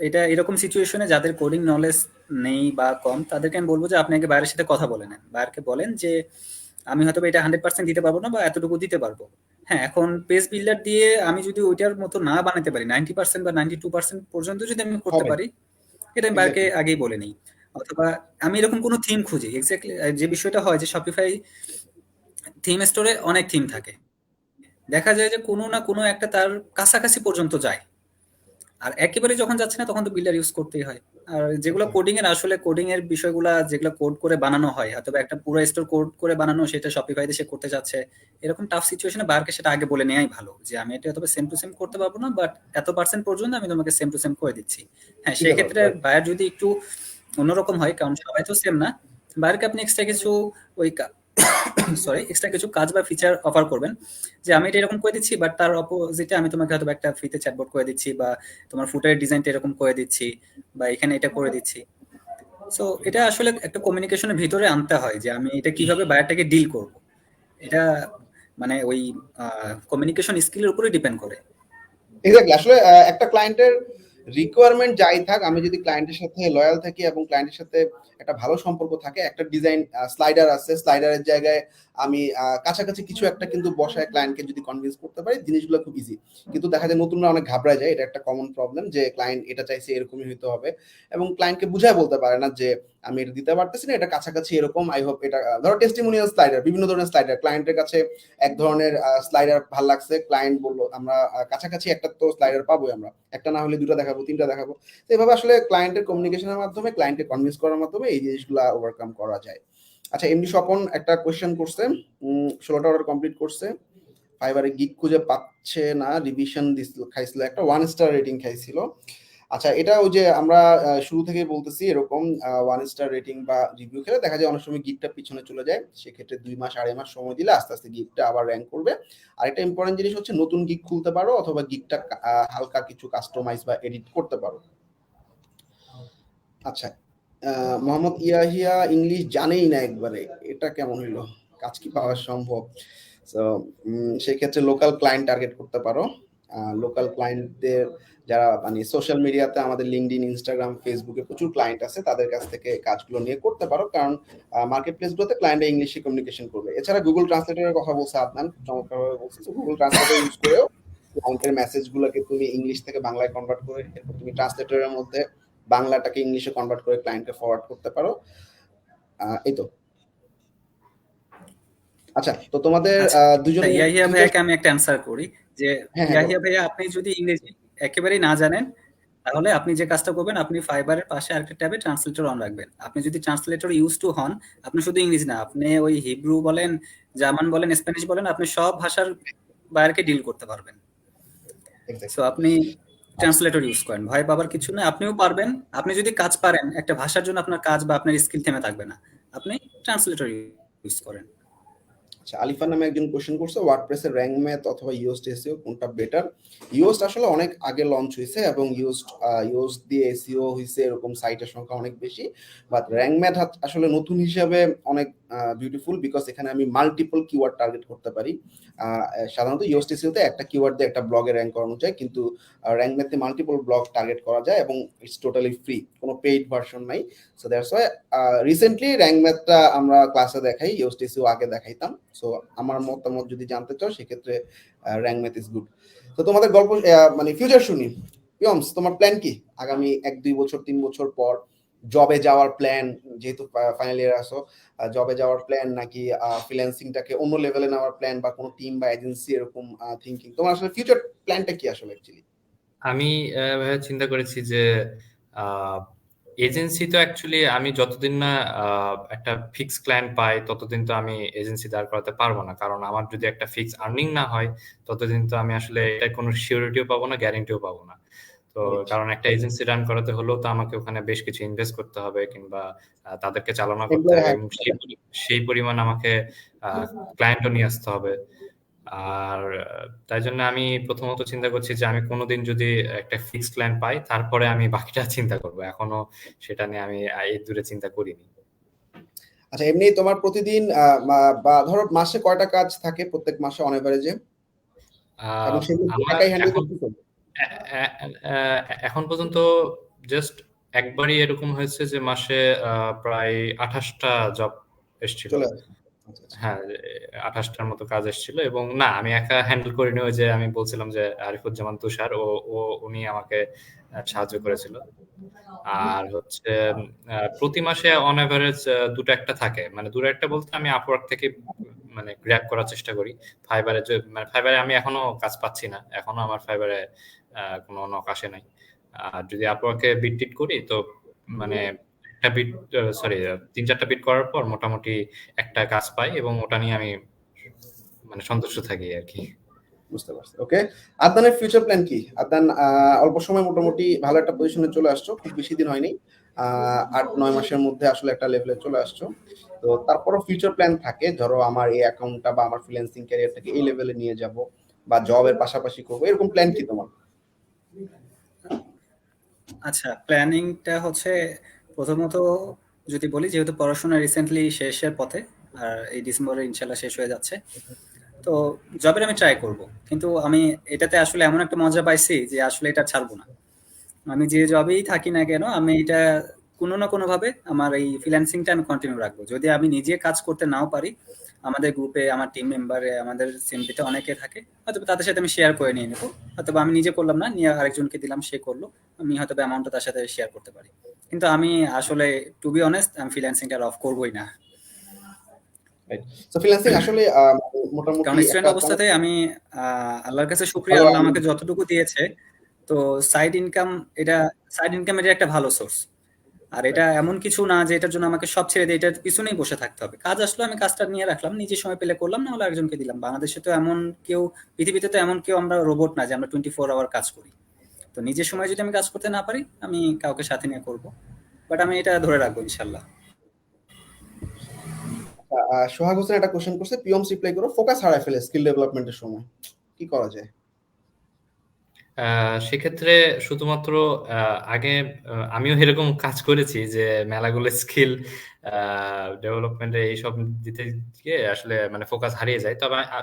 এটা এরকম সিচুয়েশনে যাদের কোডিং নলেজ নেই বা কম, তাদেরকে আমি বলবো যে আপনি আগে বাইরের সাথে কথা বলে নেন, বাইরকে বলেন যে আমি হয়তো এটা 100% দিতে পারবো না বা এতটুকু দিতে পারবো। হ্যাঁ, এখন পেজ বিল্ডার দিয়ে আমি যদি ওইটার মতো না বানাতে পারি, 90% বা 92% পর্যন্ত যদি আমি করতে হবে পারি, এটা আমি বাইরকে এক্স্যাক্টলি। আগেই বলে নিই। অথবা আমি এরকম কোনো থিম খুঁজি, এক্স্যাক্টলি যে বিষয়টা হয় যে শপিফাই থিম স্টোরে অনেক থিম থাকে, দেখা যায় যে কোনো না কোনো একটা তার কাছাকাছি পর্যন্ত যায়। আর একেবারে যখন যাচ্ছে না তখন তো বিল্ডার ইউজ করতেই হয়। আর যেগুলো একদম কোডিং এর, আসলে কোডিং এর বিষয়গুলা যেগুলো কোড করে বানানো হয়, অথবা একটা পুরো স্টোর কোড করে বানানো, সেটা শপিফাইতে সে করতে যাচ্ছে, এরকম টাফ সিচুয়েশনে বায়ারকে সেটা আগে বলে নেওয়াই ভালো যে আমি এটা অথবা সেম টু সেম করতে পারবো না, বাট এত পার্সেন্ট পর্যন্ত আমি তোমাকে সেম টু সেম করে দিচ্ছি। হ্যাঁ, দিতে সেই পারবো, ক্ষেত্রে রাইট। বায়ার যদি একটু অন্যরকম হয়, কারণ সবাই তো সেম না, বায়ারকে আপনি এক্সট্রা কিছু ওই সরি এক্সট্রা কিছু কাজ বা ফিচার অফার করবেন যে আমি এটা এরকম করে দিচ্ছি, বাট তার অপোজিটে আমি তোমাকে হয়তো একটা ফ্রিতে চ্যাটবট করে দিচ্ছি, বা তোমার ফুটারের ডিজাইনটা এরকম করে দিচ্ছি, বা এখানে এটা করে দিচ্ছি। সো এটা আসলে একটা কমিউনিকেশনের ভিতরে আনতে হয় যে আমি এটা কিভাবে বায়ারটাকে ডিল করব। এটা মানে ওই কমিউনিকেশন স্কিলের উপরে ডিপেন্ড করে। এক্স্যাক্টলি। আসলে একটা ক্লায়েন্টের রিকোয়ারমেন্ট যাই থাক, আমি যদি ক্লায়েন্টের সাথে লয়াল থাকি এবং ক্লায়েন্টের সাথে একটা ভালো সম্পর্ক থাকে, একটা ডিজাইন স্লাইডার আছে, স্লাইডারের জায়গায় আমি কাছাকাছি কিছু একটা কিন্তু বসায় ক্লায়েন্টকে যদি কনভিন্স করতে পারি, জিনিসগুলো খুব ইজি। কিন্তু দেখা যায় নতুনরা অনেক ঘাবড়ায় যায়, এটা একটা কমন প্রবলেম যে ক্লায়েন্ট এটা চাইছে এরকমই হইতে হবে, এবং ক্লায়েন্টকে বুঝায় বলতে পারে না যে আমি এটা দিতে পারতেছি না, এটা কাছাকাছি এরকম, আই হোপ এটা ধরো টেস্টিমোনিয়াল স্লাইডার, বিভিন্ন ধরনের স্লাইডার, ক্লায়েন্টের কাছে এক ধরনের স্লাইডার ভালো লাগছে, ক্লায়েন্ট বললো আমরা কাছাকাছি একটা তো স্লাইডার পাবো, আমরা একটা না হলে দুটো দেখাবো, তিনটা দেখাবো। তো এভাবে আসলে ক্লায়েন্টের কমিউনিকেশনের মাধ্যমে, ক্লায়েন্টকে কনভিন্স করার মাধ্যমে এই জিনিসগুলো ওভারকাম করা যায়। আচ্ছা, এমডি স্বপন একটা কোয়েশ্চেন করছে, 16টা অর্ডার কমপ্লিট করছে, ফাইবারে গিগ খুঁজে পাচ্ছে না, রিভিশন খাইছিল, একটা 1 স্টার রেটিং খাইছিল। আচ্ছা, এটা ওই যে আমরা শুরু থেকে বলতেছি, এরকম 1 স্টার রেটিং বা রিভিউ খেলে দেখা যায় অনেক সময় গিগটা পিছনে চলে যায়, সেক্ষেত্রে 2 মাস 2.5 মাস সময় দিলে আস্তে আস্তে গিগটা আবার র্যাঙ্ক করবে। আর একটা ইম্পর্টেন্ট জিনিস হচ্ছে নতুন গিগ খুলতে পারো, অথবা গিগটা হালকা কিছু কাস্টমাইজ বা এডিট করতে পারো। আচ্ছা, মোহাম্মদ ইয়াহিয়া ইংলিশ জানেই না একবারে, এটা কেমন হইলো, কাজ কি পাওয়া সম্ভব? সো সেক্ষেত্রে লোকাল ক্লায়েন্ট টার্গেট করতে পারো। লোকাল ক্লায়েন্টদের যারা মানে সোশ্যাল মিডিয়াতে আমাদের লিঙ্কডইন, ইনস্টাগ্রাম, ফেসবুকে প্রচুর ক্লায়েন্ট আছে, তাদের কাছ থেকে কাজগুলো নিয়ে করতে পারো, কারণ মার্কেট প্লেসগুলোতে ক্লায়েন্টরা ইংলিশে কমিউনিকেশন করবে। এছাড়া গুগল ট্রান্সলেটরের কথা বলছে আদনান, চমৎকারভাবে বলছে। গুগল ট্রান্সলেটর ইউজ করেও ক্লায়েন্টের মেসেজগুলোকে তুমি ইংলিশ থেকে বাংলায় কনভার্ট করে, এরপর তুমি ট্রান্সলেটরের মধ্যে বাংলাটাকে ইংলিশে কনভার্ট করে ক্লায়েন্টকে ফরওয়ার্ড করতে পারো। এই তো। আচ্ছা, তো তোমাদের আচ্ছা, দুজনের ইয়াহিয়া জিজ্ঞেস। ভাইয়াকে আমি একটা অ্যান্সার করি যে হ্যাঁ হ্যাঁ, বলো। ইয়াহিয়া ভাইয়া, আপনি যদি ইংরেজি একেবারেই না জানেন, তাহলে আপনি যে কাজটা করবেন, আপনি ফাইবারের পাশে আরেকটা ট্যাবে ট্রান্সলেটর অন রাখবেন। আপনি যদি ট্রান্সলেটর ইউজ টু হন, আপনি শুধু ইংরেজি না, আপনি ওই হিব্রু বলেন, জার্মান বলেন, স্প্যানিশ বলেন, আপনি সব ভাষার বায়ারকে ডিল করতে পারবেন। So exactly. আপনি ট্রান্সলেটর ইউজ করেন, ভয় পাবার কিছু না, আপনিও পারবেন। আপনি যদি কাজ পারেন, একটা ভাষার জন্য আপনার কাজ বা আপনার স্কিল থেমে থাকবে না, আপনি ট্রান্সলেটর ইউজ করেন। আচ্ছা, আলিফা নামে একজন কোশ্চেন করছে ওয়ার্ডপ্রেসের র্যাঙ্ক ম্যাথ অথবা ইউএসড এসইও কোনটা বেটার? ইউএসড আসলে অনেক আগে লঞ্চ হয়েছে এবং ইউএসড দিয়ে এসইও হয়েছে, এরকম সাইটের সংখ্যা অনেক বেশি। বাট র্যাঙ্ক ম্যাথ আসলে নতুন হিসাবে অনেক বিউটিফুল, বিকজ এখানে আমি মাল্টিপল কিওয়ার্ড টার্গেট করতে পারি। সাধারণত ইউএসড এসইওতে একটা কিওয়ার্ড দিয়ে একটা ব্লগে র্যাঙ্ক করানো যায়, কিন্তু র্যাঙ্ক ম্যাথে মাল্টিপল ব্লগ টার্গেট করা যায় এবং ইটস টোটালি ফ্রি, কোনো পেইড ভার্সন নাই। So that's why recently rank ম্যাথটা আমরা ক্লাসে দেখাই, ইউএসড এসইও আগে দেখাইতাম। সো আমার মতামত যদি জানতে চাও সেক্ষেত্রে র্যাঙ্ক ম্যাথ ইজ গুড। তো তোমাদের গল্প মানে ফিউচার শুনি। পিয়মস, তোমার প্ল্যান কি আগামী 1-2 বছর 3 বছর পর? জবে যাওয়ার প্ল্যান, যেহেতু ফাইনাল ইয়ার আসো, জবে যাওয়ার প্ল্যান নাকি ফ্রিল্যান্সিংটাকে অন্য লেভেলে নেওয়ার প্ল্যান, বা কোনো টিম বা এজেন্সি এরকম থিংকিং? তোমার আসলে ফিউচার প্ল্যানটা কি আসলে অ্যাকচুয়ালি? আমি ভাইয়া চিন্তা করেছি যে এজেন্সি তো অ্যাকচুয়ালি আমি যতদিন না একটা ফিক্স ক্লায়েন্ট পাই ততদিন তো আমি এজেন্সি দাঁড় করাতে পারবো না, কারণ আমার যদি একটা ফিক্স আর্নিং না হয় ততদিন তো আমি আসলে এটা কোনো সিউরিটিও পাবো না, গ্যারান্টিও পাবো না। তো কারণ একটা এজেন্সি রান করাতে হলেও তো আমাকে ওখানে বেশ কিছু ইনভেস্ট করতে হবে, কিংবা তাদেরকে চালনা করতে হবে, এবং সেই পরিমাণ আমাকে ক্লায়েন্টও নিয়ে আসতে হবে। আর তাই জন্য আমি প্রথমত চিন্তা করছি যে আমি কোনোদিন যদি একটা ফিক্সড ক্লায়েন্ট পাই তারপরে আমি বাকিটা চিন্তা করব, এখনো সেটা নিয়ে আমি এই দূরে চিন্তা করিনি। আচ্ছা, এমনি তোমার প্রতিদিন বা ধরো মাসে কয়টা কাজ থাকে প্রত্যেক মাসে অন এভারেজে, এবং সেগুলো একাই হ্যান্ডেল করতেছো? এখন পর্যন্ত জাস্ট একবারই এরকম হয়েছে যে মাসে প্রায় 28টা জব এসেছিল। হ্যাঁ, 28টার মতো কাজ এসেছিল, এবং না আমি একা হ্যান্ডেল করিনি। ওই যে আমি বলছিলাম যে আরিফুজ্জামান তুষার, উনি আমাকে সাহায্য করেছিল। আর হচ্ছে প্রতি মাসে অন এভারেজ 2-1টা থাকে, মানে 2-1টা বলতে আমি আপওয়ার্ক থেকে মানে গ্র্যাব করার চেষ্টা করি। ফাইবারে আমি এখনো কাজ পাচ্ছি না, এখনো আমার ফাইবারে কোনো নক আসে নাই। আর যদি আপওয়ার্কে বিট করি তো মানে একটা বিট, সরি 3-4টা বিট করার পর মোটামুটি একটা কাজ পাই, এবং ওটা নিয়ে আমি মানে সন্তুষ্ট থাকি আর কি। বুঝতে পারছি। ওকে, আদনানের ফিউচার প্ল্যান কি? আদনান অল্প সময় মোটামুটি ভালো একটা পজিশনে চলে আসছো, খুব বেশি দিন হয়নি, 8-9 মাসের মধ্যে আসলে একটা লেভেলে চলে আসছো। তো তারপরও ফিউচার প্ল্যান থাকে, ধরো আমার এই অ্যাকাউন্টটা বা আমার ফ্রিল্যান্সিং ক্যারিয়ারটাকে এই লেভেলে নিয়ে যাব, বা জবের পাশাপাশি করবো, এরকম প্ল্যান কি তোমার? আচ্ছা, প্ল্যানিংটা হচ্ছে প্রথমত যদি বলি, যেহেতু পড়াশোনা রিসেন্টলি শেষের পথে, আর এই ডিসেম্বরে ইনশাল্লাহ শেষ হয়ে যাচ্ছে, তো জবের আমি ট্রাই করব। কিন্তু আমি এটাতে আসলে এমন একটা মজা পাইছি যে আসলে এটা ছাড়বো না। আমি যে জবেই থাকি না কেন, আমি এটা কোনো না কোনোভাবে আমার এই ফ্রিল্যান্সিংটা আমি কন্টিনিউ রাখবো। যদি আমি নিজে কাজ করতে নাও পারি, আমাদের গ্রুপে আমার টিম মেম্বারে আমাদের সিএমপিতে অনেকে থাকে, হয়তো তাদের সাথে আমি শেয়ার করে নিয়ে নেবো। হয়তো আমি নিজে করলাম না, নিয়ে আরেকজনকে দিলাম, সে করলো, আমি হয়তো অ্যামাউন্টটা তার সাথে শেয়ার করতে পারি। কিন্তু আমি আসলে টু বি অনেস্ট আমি ফ্রিল্যান্সিংটা অফ করবোই না। সো ফ্রিল্যান্সিং আসলে মোটামুটি কারণ স্টুডেন্ট অবস্থাতে আমি আল্লাহর কাছে শুকরিয়া, আল্লাহ আমাকে যতটুকু দিয়েছে, তো সাইড ইনকাম, এটা সাইড ইনকামের একটা ভালো সোর্স। আর এটা এমন কিছু না যে এটার জন্য আমাকে সব ছেড়ে দিয়ে এটার পিছনেই বসে থাকতে হবে। কাজ আসলো, আমি কাজটা নিয়ে রাখলাম, নিজে সময় পেলে করলাম, না হলে একজনকে দিলাম। বাংলাদেশে তো এমন কেউ, পৃথিবীতে তো এমন কেউ আমরা রোবট না যে আমরা 24 আওয়ার কাজ করি। তো নিজের সময় যদি আমি কাজ করতে না পারি, আমি কাউকে সাথে নিয়ে করব, বাট আমি এটা ধরে রাখবো ইনশাল্লাহ। সোহাগ হোসেন একটা কোশ্চেন করছে, পিএমস রিপ্লাই করো, ফোকাস হারায় ফেলে স্কিল ডেভেলপমেন্টের সময়, কি করা যায়? সেক্ষেত্রে শুধুমাত্র আগে আমিও এরকম কাজ করেছি যে মেলাগুলো স্কিল ডেভেলপমেন্টে এইসব দিতে গিয়ে আসলে মানে ফোকাস হারিয়ে যায়।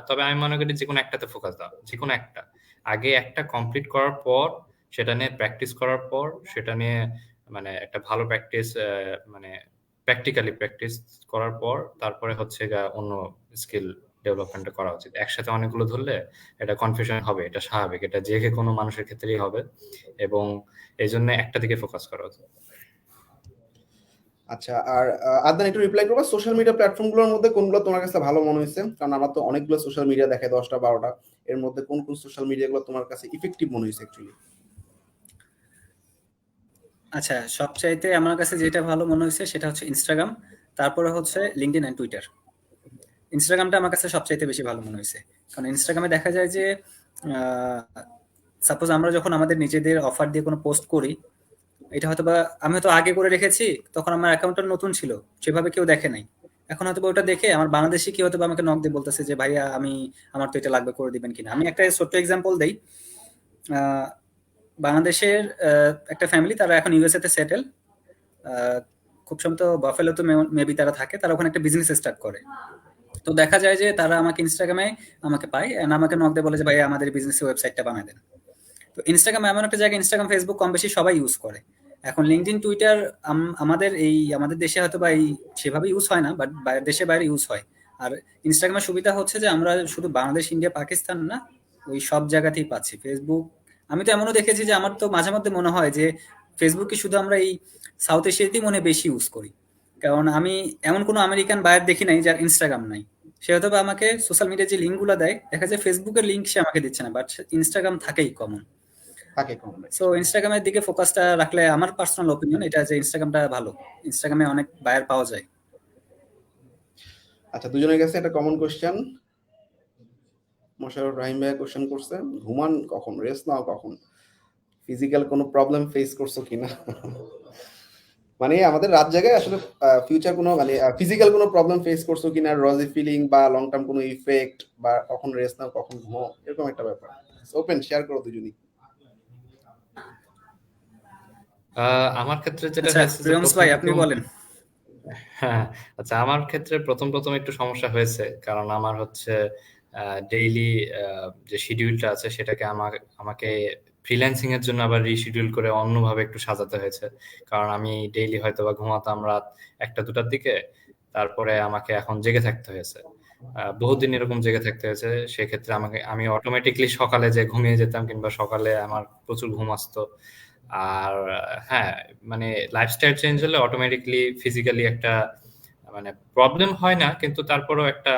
তবে আমি মনে করি যে কোনো একটাতে ফোকাস দাও, যে কোনো একটা আগে একটা কমপ্লিট করার পর সেটা নিয়ে প্র্যাকটিস করার পর সেটা নিয়ে মানে একটা ভালো প্র্যাকটিস, মানে প্র্যাকটিক্যালি প্র্যাকটিস করার পর তারপরে হচ্ছে অন্য স্কিল ডেভেলপমেন্ট করা উচিত। একসাথে অনেকগুলো ধরলে এটা কনফিউশন হবে, এটা স্বাভাবিক, এটা যে কোনো মানুষের ক্ষেত্রেই হবে, এবং এই জন্য একটা দিকে ফোকাস করা উচিত। আচ্ছা, আর আদনান একটু রিপ্লাই করবা, সোশ্যাল মিডিয়া প্ল্যাটফর্মগুলোর মধ্যে কোনগুলো তোমার কাছে ভালো মনে হয়েছে? কারণ আমার তো অনেকগুলো সোশ্যাল মিডিয়া দেখে, 10টা 12টা, এর মধ্যে কোন কোন সোশ্যাল মিডিয়াগুলো তোমার কাছে ইফেক্টিভ মনে হয়েছে অ্যাকচুয়ালি? আচ্ছা, সবচাইতে আমার কাছে যেটা ভালো মনে হয়েছে সেটা হচ্ছে ইনস্টাগ্রাম, তারপরে হচ্ছে লিঙ্কডইন এন্ড টুইটার। ইনস্টাগ্রামটা আমার কাছে সবচাইতে বেশি ভালো মনে হয়েছে, কারণ ইনস্টাগ্রামে দেখা যায় যে সাপোজ আমরা যখন আমাদের নিজেদের অফার দিয়ে কোনো পোস্ট করি, এটা হয়তো বা আমি হয়তো আগে করে রেখেছি, তখন আমার অ্যাকাউন্টটা নতুন ছিল, সেভাবে কেউ দেখে নাই, এখন হয়তো বা ওটা দেখে আমার বাংলাদেশি কি হয়তো বা আমাকে নক দিয়ে বলতেছে যে ভাইয়া আমার তো এটা লাগবে, করে দিবেন কিনা। আমি একটা ছোট্ট এক্সাম্পল দেই। আহ, বাংলাদেশের একটা ফ্যামিলি, তারা এখন ইউএসএ তে সেটেল। খুব সম্ভবত বাফেলো তো মেবি তারা থাকে, তারা ওখানে একটা বিজনেস স্টার্ট করে। তো দেখা যায় যে তারা আমাকে ইনস্টাগ্রামে আমাকে পায় and আমাকে নক দিয়ে বলে যে ভাই আমাদের বিজনেসের ওয়েবসাইটটা বানায় দেন। তো ইনস্টাগ্রাম এমন একটা জায়গা, ইনস্টাগ্রাম ফেসবুক কম বেশি সবাই ইউজ করে। এখন লিঙ্কডইন টুইটার আমাদের দেশে হয়তো বা সেভাবে ইউজ হয় না, বাট দেশে বাইরে ইউজ হয়। আর ইনস্টাগ্রামের সুবিধা হচ্ছে যে আমরা শুধু বাংলাদেশ, ইন্ডিয়া, পাকিস্তান না, ওই সব জায়গাতেই পাচ্ছি ফেসবুক। আমি তো এমনও দেখেছি যে আমার তো মাঝে মধ্যে মনে হয় যে ফেসবুক কি শুধু আমরা এই সাউথ এশিয়াতেই মনে হয় বেশি ইউজ করি। কারণ আমি এমন কোনো আমেরিকান বায়ার দেখি নাই যার ইনস্টাগ্রাম নাই। সে হয়তো বা আমাকে সোশ্যাল মিডিয়ার যে লিঙ্ক গুলো দেয়, দেখা যায় ফেসবুকের লিঙ্ক সে আমাকে দিচ্ছে না, বাট ইনস্টাগ্রাম থাকেই কমন। থাকে কম রাইট। সো ইনস্টাগ্রামের দিকে ফোকাসটা রাখলে আমার পার্সোনাল ওপিনিয়ন এটা যে ইনস্টাগ্রামটা ভালো। ইনস্টাগ্রামে অনেক বায়ার পাওয়া যায়। আচ্ছা, দুজনের কাছে একটা কমন কোশ্চেন। মোশাররফ রাহিম ভাইয়া কোশ্চেন করছে, ঘুমান কখন, রেস্ট নাও কখন, ফিজিক্যাল কোনো প্রবলেম ফেস করছো কিনা? মানে আমাদের রাত জায়গায় আসলে ফিউচার কোনো মানে ফিজিক্যাল কোনো প্রবলেম ফেস করছো কিনা, রজি ফিলিং বা লং টার্ম কোনো ইফেক্ট, বা কখন রেস্ট নাও কখন ঘুমো, এরকম একটা ব্যাপার। ওপেন শেয়ার করো দুজনই। আমার ক্ষেত্রে যেটা আচ্ছা হয়েছে যে প্রিয়ংশ প্রথম ভাই আপনি প্রথম বলেন। হ্যাঁ, আচ্ছা, আমার ক্ষেত্রে প্রথম প্রথম একটু সমস্যা হয়েছে, কারণ আমার হচ্ছে ডেইলি যে শিডিউলটা আছে সেটাকে আমাকে ফ্রিল্যান্সিং এর জন্য আবার রিশিডিউল করে অন্যভাবে একটু সাজাতে হয়েছে। কারণ আমি ডেইলি হয়তো বা ঘুমাতাম রাত 1টা 2টার দিকে, তারপরে আমাকে এখন জেগে থাকতে হয়েছে। বহুদিন এরকম জেগে থাকতে হয়েছে। সেক্ষেত্রে আমি অটোমেটিকলি সকালে যে ঘুমিয়ে যেতাম, কিংবা সকালে আমার প্রচুর ঘুম আসতো। আর হ্যাঁ, মানে লাইফস্টাইল চেঞ্জ হলে অটোমেটিকলি ফিজিক্যালি একটা মানে প্রবলেম হয় না, কিন্তু তারপরেও একটা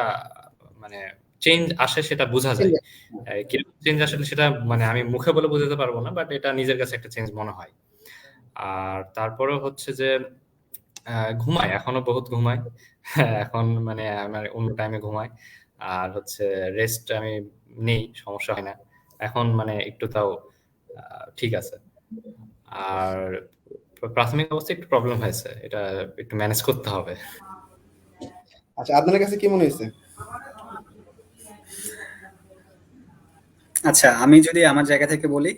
মানে চেঞ্জ আসে, সেটা বোঝা যায়। কিরকম চেঞ্জ আসলে সেটা মানে আমি মুখে বলে বোঝাতে পারবো না, বাট এটা নিজের কাছে একটা চেঞ্জ মনে হয়। আর তারপরেও হচ্ছে যে ঘুমাই, এখনো বহুত ঘুমাই। হ্যাঁ, এখন মানে আমার অন্য টাইমে ঘুমাই। আর হচ্ছে রেস্ট আমি নেই, সমস্যা হয় না এখন, মানে একটু তাও ঠিক আছে। আর প্রাথমিক অবস্থায় একটু প্রবলেম হয়েছে, এটা একটু ম্যানেজ করতে হবে। আচ্ছা, আপনাদের কাছে কি মনে হয়েছে? আচ্ছা আমি যদি আমার জায়গা থেকে বলি,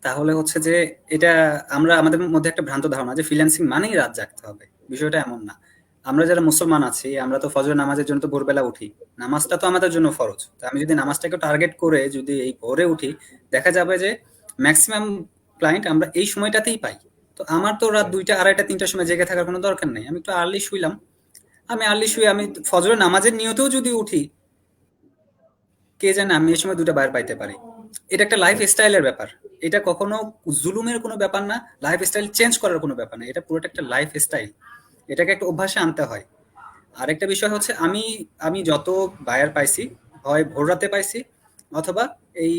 তাহলে হচ্ছে যে এটা আমরা আমাদের মধ্যে একটা ভ্রান্ত ধারণা যে ফ্রিল্যান্সিং মানেই রাত জাগতে হবে। বিষয়টা এমন না। আমরা যারা মুসলমান আছি, আমরা তো ফজর নামাজের জন্য তো ভোরবেলা উঠি। নামাজটা তো আমাদের জন্য ফরজ। তো আমি যদি নামাজটাকে টার্গেট করে যদি এই ভোরে উঠি, দেখা যাবে যে ম্যাক্সিমাম ক্লায়েন্ট আমরা এই সময়টাতেই পাই। তো আমার তো রাত 2টা 2:30 3টার সময় জেগে থাকার কোনো দরকার নেই। আমি একটু আর্লি শুইলাম। আমি আর্লি শুয়ে আমি ফজরের নামাজের নিয়তেও যদি উঠি, কে জানে আমি এই সময় 2টা বায়ার পাইতে পারি। এটা একটা লাইফ স্টাইলের ব্যাপার। এটা কখনো জুলুমের কোনো ব্যাপার না, লাইফ স্টাইল চেঞ্জ করার কোনো ব্যাপার না। এটা পুরোটা একটা লাইফ স্টাইল। এটাকে একটা অভ্যাসে আনতে হয়। আরেকটা বিষয় হচ্ছে আমি আমি যত বায়ার পাইছি, হয় ভোর রাতে পাইছি, অথবা এই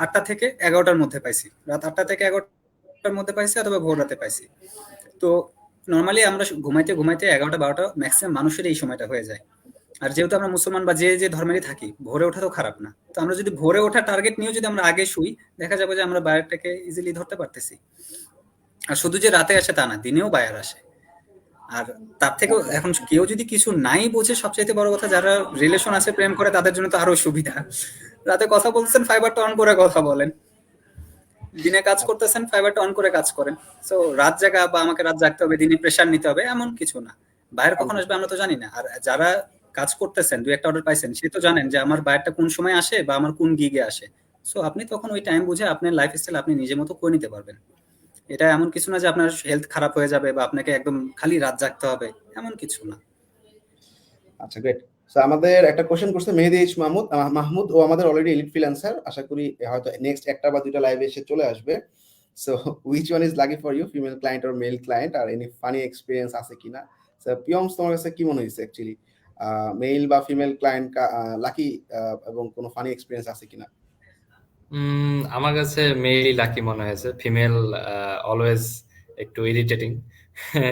8টা থেকে 11টার মধ্যে পাইছি। রাত 8টা থেকে 11টার মধ্যে পাইছি, অথবা ভোর রাতে পাইছি। তো নর্মালি আমরা ঘুমাইতে ঘুমাইতে 11টা 12টা ম্যাক্সিমাম মানুষের এই সময়টা হয়ে যায়। আর যেহেতু আমরা মুসলমান বা যে যে ধর্মেরই থাকি, ভোরে ওঠা তো খারাপ না। তো আমরা যদি ভোরে ওঠা টার্গেট নিয়েও যদি আমরা আগে শুই, দেখা যাবে যে আমরা বায়ারটাকে ইজিলি ধরতে পারতেছি। আর শুধু যে রাতে আসে তা না, দিনেও বায়ার আসে। আর তার থেকেও এখন কেউ যদি কিছু নাই বোঝে, সবচাইতে বড় কথা যারা রিলেশন আছে, প্রেম করে, তাদের জন্য তো আরো সুবিধা। রাতে কথা বলতেছেন, ফাইবারটা অন করে কথা বলেন। দিনে কাজ করতেছেন, ফাইবারটা অন করে কাজ করেন। সো রাত জাগা বা আমাকে রাত জাগতে হবে, দিনে প্রেশার নিতে হবে, এমন কিছু না। বায়ার কখন আসবে আমরা তো জানি না। আর যারা কাজ করতেছেন, 2-1টা অর্ডার পাইছেন, সে তো জানেন যে আমার বায়ারটা কোন সময় আসে বা আমার কোন গিগে আসে। সো আপনি তখন ওই টাইম বুঝে আপনার লাইফ স্টাইল আপনি নিজের মতো করে নিতে পারবেন। এটা এমন কিছু না যে আপনার হেলথ খারাপ হয়ে যাবে বা আপনাকে একদম খালি রাত জাগতে হবে, এমন কিছু না। আচ্ছা, গ্রেট। সো আমাদের একটা কোশ্চেন করছে মেহেদি এইচ মাহমুদ, ও আমাদের অলরেডি এলিট ফ্রিল্যান্সার, আশা করি হয়তো নেক্সট 1টা বা 2টা লাইভে এসে চলে আসবে। So which one is lucky for you, female client or male client, আর এনি ফানি এক্সপিরিয়েন্স আছে কিনা? সো পিয়মস, তোমার কাছে কি মনে হয়েছে অ্যাকচুয়ালি, মেল বা ফিমেল ক্লায়েন্ট লাকি, এবং কোনো ফানি এক্সপিরিয়েন্স আছে কিনা? আমার কাছে মেইলই লাকি মনে হয়েছে। ফিমেল অলওয়েজ একটু ইরিটেটিং।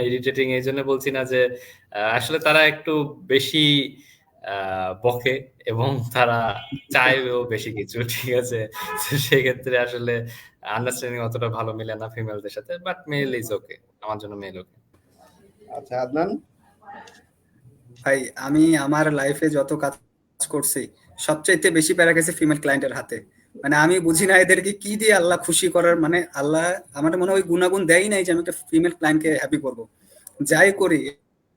ইরিটেটিং এই জন্য বলছি না যে আসলে তারা একটু বেশি বকে, এবং তারা চায়ও বেশি কিছু, ঠিক আছে। তো সেক্ষেত্রে আসলে আন্ডারস্ট্যান্ডিং অতটা ভালো মিলে না ফিমেলদের সাথে, বাট মেল ইজ ওকে, আমার জন্য মেল ওকে। আচ্ছা, আদনান। ভাই আমি আমার লাইফে যত কাজ করছি সবচাইতে বেশি প্যারা গেছে ফিমেল ক্লায়েন্টের হাতে। মানে আমি বুঝি না এদেরকে কি দিয়ে আল্লাহ খুশি করার, মানে আল্লাহ আমার মনে হয় ওই গুণাগুণ দেয় নাই যে আমি একটা ফিমেল ক্লায়েন্টকে হ্যাপি করব। যাই করি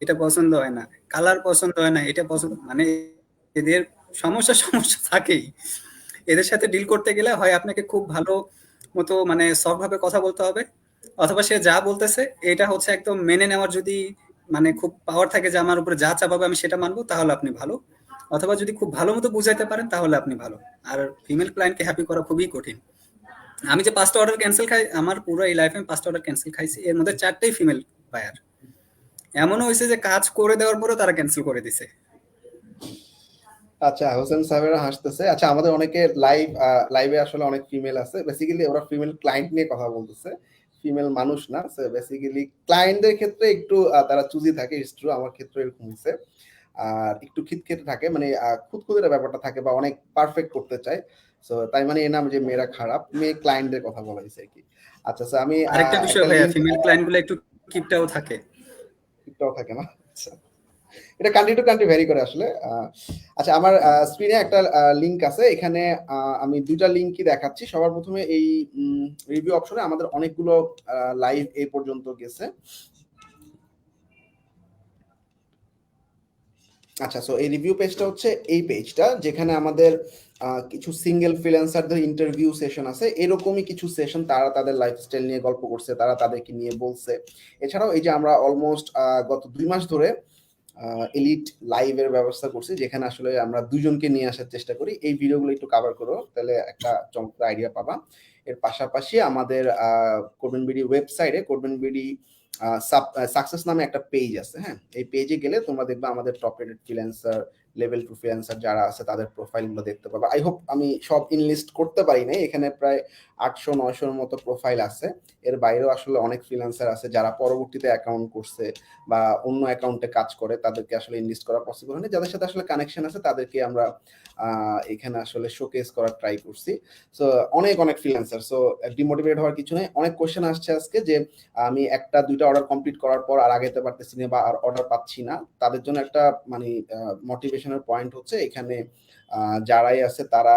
এটা পছন্দ হয় না, কালার পছন্দ হয় না, এটা পছন্দ, মানে এদের সমস্যা সমস্যা থাকেই। এদের সাথে ডিল করতে গেলে হয় আপনাকে খুব ভালো মতো মানে সফট ভাবে কথা বলতে হবে, অথবা সে যা বলতেছে এটা হচ্ছে একদম মেনে নেওয়ার যদি মানে খুব পাওয়ার থাকে যে আমার উপরে যা চাপাবে আমি সেটা মানবো, তাহলে আপনি ভালো। অথবা যদি খুব ভালো মতো বুঝাইতে পারেন তাহলে আপনি ভালো। আর ফিমেল ক্লায়েন্টকে হ্যাপি করা খুবই কঠিন। আমি যে 5টা অর্ডার ক্যান্সেল খাই আমার পুরো এই লাইফে, আমি 5টা অর্ডার ক্যান্সেল খাইছি, এর মধ্যে 4টাই ফিমেল বায়ার। এমনও হয়েছে যে কাজ করে দেওয়ার পরেও তারা ক্যান্সেল করে দিছে। আচ্ছা, হোসেন সাহেবেরা হাসতেছে। আচ্ছা, আমাদের অনেকে লাইভে আসলে অনেক ফিমেল আছে, বেসিক্যালি ওরা ফিমেল ক্লায়েন্ট নিয়ে কথা বলতেছে, ফিমেল মানুষ না। বেসিক্যালি ক্লায়েন্টদের ক্ষেত্রে একটু তারা চুজি থাকে, ইটস ট্রু, আমার ক্ষেত্রে এরকম হয়েছে। আর একটু খিটখিটে থাকে, মানে খুঁতখুঁতের ব্যাপারটা থাকে, বা অনেক পারফেক্ট করতে চায়। সো তাই মানে এ নাম যে মেয়েরা খারাপ, মেয়ে ক্লায়েন্টদের কথা বলা হয়েছে আর কি। আচ্ছা, স্যার আমি আরেকটা বিষয় একটা ভাইয়া, লিঙ্ক ফিমেল ক্লায়েন্ট গুলো একটু কিপটাও থাকে। থাকে না। আচ্ছা, এটা কান্ট্রি টু কান্ট্রি ভ্যারি করে আসলে। আচ্ছা, আমার স্ক্রিনে একটা লিংক আছে, এখানে আমি দুইটা লিংকই দেখাচ্ছি। সবার প্রথমে এই রিভিউ অপশনে আমাদের অনেকগুলো লাইভ এই পর্যন্ত গেছে। আচ্ছা, সো এই রিভিউ পেজটা হচ্ছে এই পেজটা, যেখানে আমাদের কিছু সিঙ্গেল ফ্রিল্যান্সারদের ইন্টারভিউ সেশন আছে, এরকমই কিছু সেশন তারা তাদের লাইফস্টাইল নিয়ে গল্প করছে, তারা তাদেরকে নিয়ে বলছে। এছাড়াও এই যে আমরা অলমোস্ট গত 2 মাস ধরে এলিট লাইভের ব্যবস্থা করছি, যেখানে আসলে আমরা দুজনকে নিয়ে আসার চেষ্টা করি। এই ভিডিওগুলো একটু কভার করো, তাহলে একটা চমৎকার আইডিয়া পাবা। এর পাশাপাশি আমাদের কোডবেন বিডি ওয়েবসাইটে কোডবেন বিডি সাকসেস নামে একটা পেজ আছে। হ্যাঁ, এই পেজে গেলে তোমরা দেখবে আমাদের top rated freelancer, level 2 freelancer যারা আছে তাদের প্রোফাইলগুলো দেখতে পাবে। আই হোপ আমি সব ইনলিস্ট করতে পারি নাই, এখানে প্রায় 800-900-র মতো প্রোফাইল আছে। এর বাইরেও আসলে অনেক ফ্রিল্যান্সার আছে যারা পরবর্তীতে অ্যাকাউন্ট করছে বা অন্য অ্যাকাউন্টে কাজ করে, তাদেরকে আসলে ইনলিস্ট করা পসিবল হয়নি। যাদের সাথে আসলে কানেকশন আছে তাদেরকে আমরা এখানে আসলে শোকেস করার ট্রাই করছি। সো অনেক অনেক ফ্রিল্যান্সার, সো ডিমোটিভেট হওয়ার কিছু নেই। অনেক কোশ্চেন আসছে আজকে যে আমি 1টা-2টা অর্ডার কমপ্লিট করার পর আর আগাইতে পারতেছি না বা আর অর্ডার পাচ্ছি না। তাদের জন্য একটা মানে মোটিভেশনের পয়েন্ট হচ্ছে এখানে যারাই আছে তারা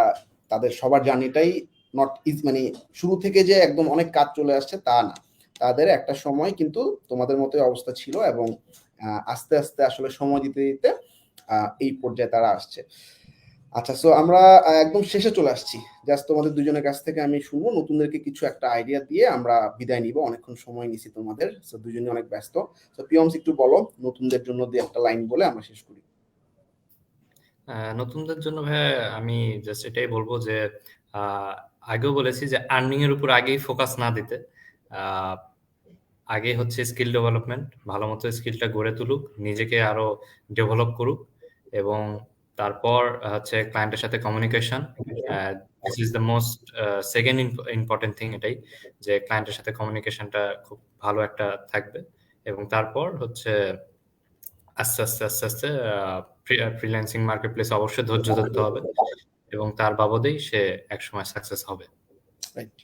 তাদের সবার জার্নিটাই নট ইজ, মানে শুরু থেকে যে একদম অনেক কাজ চলে আসছে তা না। তাদের একটা সময় কিন্তু তোমাদের মতোই অবস্থা ছিল, এবং আস্তে আস্তে আসলে সময় দিতে দিতে এই পর্যায়ে তারা আসছে। আচ্ছা, সো আমরা একদম শেষে চলে আসছি। জাস্ট তোমাদের দুজনের কাছ থেকে আমি শুনবো, নতুনদেরকে কিছু একটা আইডিয়া দিয়ে আমরা বিদায় নিব। অনেকক্ষণ সময় নিছি তোমাদের, সো দুজনে অনেক ব্যস্ত। সো পিয়মস একটু বলো, নতুনদের জন্য দিয়ে একটা লাইন বলে আমরা শেষ করি। নতুনদের জন্য ভাই আমি জাস্ট এটাই বলবো যে আগেও বলেছি যে আর্নিং এর উপর আগেই ফোকাস না দিতে, আহ, আগে হচ্ছে স্কিল ডেভেলপমেন্ট, ভালো মতো স্কিলটা গড়ে তুলুক, নিজেকে আরো ডেভেলপ করুক, এবং তারপর হচ্ছে ক্লায়েন্টের সাথে communication. This is the most second important thing, এটাই যে ক্লায়েন্টের সাথে কমিউনিকেশনটা খুব ভালো একটা থাকবে। এবং তারপর হচ্ছে আস্তে আস্তে আস্তে আস্তে ফ্রিল্যান্সিং মার্কেট প্লেসে অবশ্যই ধৈর্য ধরতে হবে, এবং তার বাবদেই সে একসময় সাকসেস হবে। রাইট।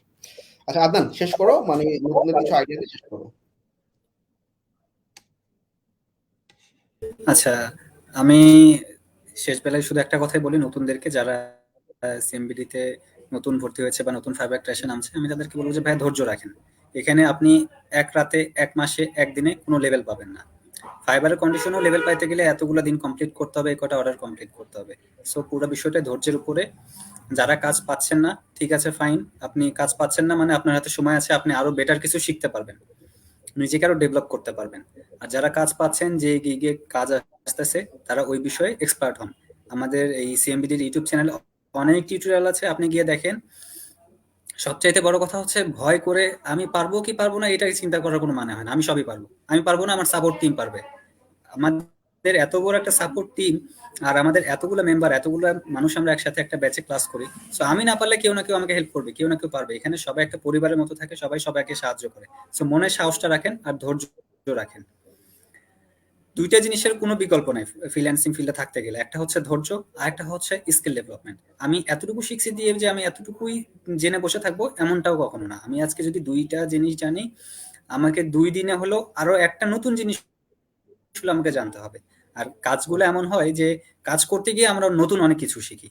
আচ্ছা আদনান, শেষ করো, মানে নতুনদের কিছু আইডিয়া দিয়ে শেষ করো। আচ্ছা, আমি শেষ বেলায় শুধু একটা কথাই বলি নতুনদেরকে, যারা সিএমবিডিতে নতুন ভর্তি হয়েছে বা নতুন ফাইবার ক্র্যাশে নামছে, আমি তাদেরকে বলবো যে ভাই ধৈর্য রাখেন। এখানে আপনি এক রাতে, এক মাসে, একদিনে কোনো লেভেল পাবেন না। ফাইবারের কন্ডিশনও লেভেল পাইতে গেলে এতগুলো দিন কমপ্লিট করতে হবে, কটা অর্ডার কমপ্লিট করতে হবে। সো পুরো বিষয়টা ধৈর্যের উপরে। যারা কাজ পাচ্ছেন না, ঠিক আছে ফাইন, আপনি কাজ পাচ্ছেন না মানে আপনার হাতে সময় আছে, আপনি আরো বেটার কিছু শিখতে পারবেন, নিজেকে আরো ডেভেলপ করতে পারবেন। আর যারা কাজ পাচ্ছেন, যে গিগে কাজ আসতেছে, তারা ওই বিষয়ে এক্সপার্ট হন। আমাদের এই সিএমবিডির ইউটিউব চ্যানেলে অনেক টিউটোরিয়াল আছে, আপনি গিয়ে দেখেন। সবচাইতে বড় কথা হচ্ছে ভয় করে আমি পারবো কি পারবো না এটাই চিন্তা করার কোনো মানে হয় না। আমি সবই পারবো, আমি পারবো না আমার সাপোর্ট টিম পারবে। আমাদের এত বড় একটা সাপোর্ট টিম, আর আমাদের এতগুলো মেম্বার, এতগুলো মানুষ আমরা একসাথে একটা ব্যাচে ক্লাস করি। সো আমি না পারলে কেউ না কেউ আমাকে হেল্প করবে, কেউ না কেউ পারবে। এখানে সবাই একটা পরিবারের মতো থাকে, সবাই সবাইকে সাহায্য করে। সো মনে সাহসটা রাখেন আর ধৈর্য রাখেন। দুইটা জিনিসের কোনো বিকল্প নাই ফ্রিল্যান্সিং ফিল্ডে থাকতে গেলে, একটা হচ্ছে ধৈর্য আর একটা হচ্ছে স্কিল ডেভেলপমেন্ট। আমি এতটুকু শিখছি দিয়ে যে আমি এতটুকুই জেনে বসে থাকবো এমনটাও কখনো না। আমি আজকে যদি দুইটা জিনিস জানি, আমাকে 2 দিনে হলো আরো একটা নতুন জিনিস আমাকে জানতে হবে। আর কাজগুলো এমন হয় যে কাজ করতে গিয়ে আমরা নতুন অনেক কিছু শিখি।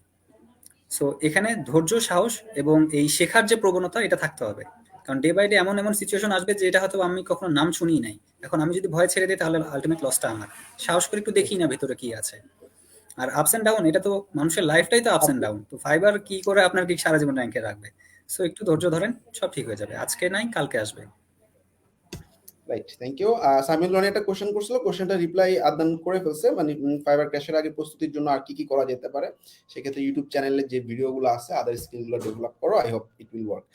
সো এখানে ধৈর্য, সাহস এবং এই শেখার যে প্রবণতা এটা থাকতে হবে। কারণ ডে বাই ডে এমন এমন সিচুয়েশন আসবে যে এটা হয়তো আমি কখনো নাম শুনিই নাই। এখন আমি যদি ভয় ছেড়ে দিই তাহলে আলটিমেট লসটা আমার। সাহস করে একটু দেখি না ভেতরে কি আছে। আর আপস এন্ড ডাউন, এটা তো মানুষের লাইফটাই তো আপস এন্ড ডাউন। তো ফাইবার কি করে আপনার কি সারা জীবন র্যাঙ্কে রাখবে? সো একটু ধৈর্য ধরেন, সব ঠিক হয়ে যাবে। আজকে নাই কালকে আসবে। Right, thank you. Samiul Roni একটা কোশ্চেন করছিল, কোশ্চেনটা রিপ্লাই আদান করে ফেলছে, মানে ফাইবার ক্র্যাশের আগে প্রস্তুতির জন্য আর কি কি করা যেতে পারে। সেক্ষেত্রে ইউটিউব চ্যানেলে যে ভিডিওগুলো আছে আদার স্কিলগুলো ডেভেলপ করো। I hope it will work.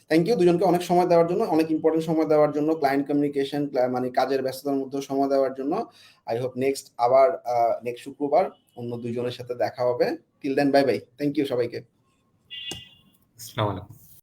Thank you দুজনকে অনেক সময় দেওয়ার জন্য, অনেক ইম্পর্টেন্ট সময় দেওয়ার জন্য, ক্লায়েন্ট কমিউনিকেশন মানে কাজের ব্যস্ততার মধ্যে সময় দেওয়ার জন্য। আই হোপ আবার নেক্সট শুক্রবার অন্য দুজনের সাথে দেখা হবে। Till then bye bye. Thank you সবাইকে। আসসালামু আলাইকুম।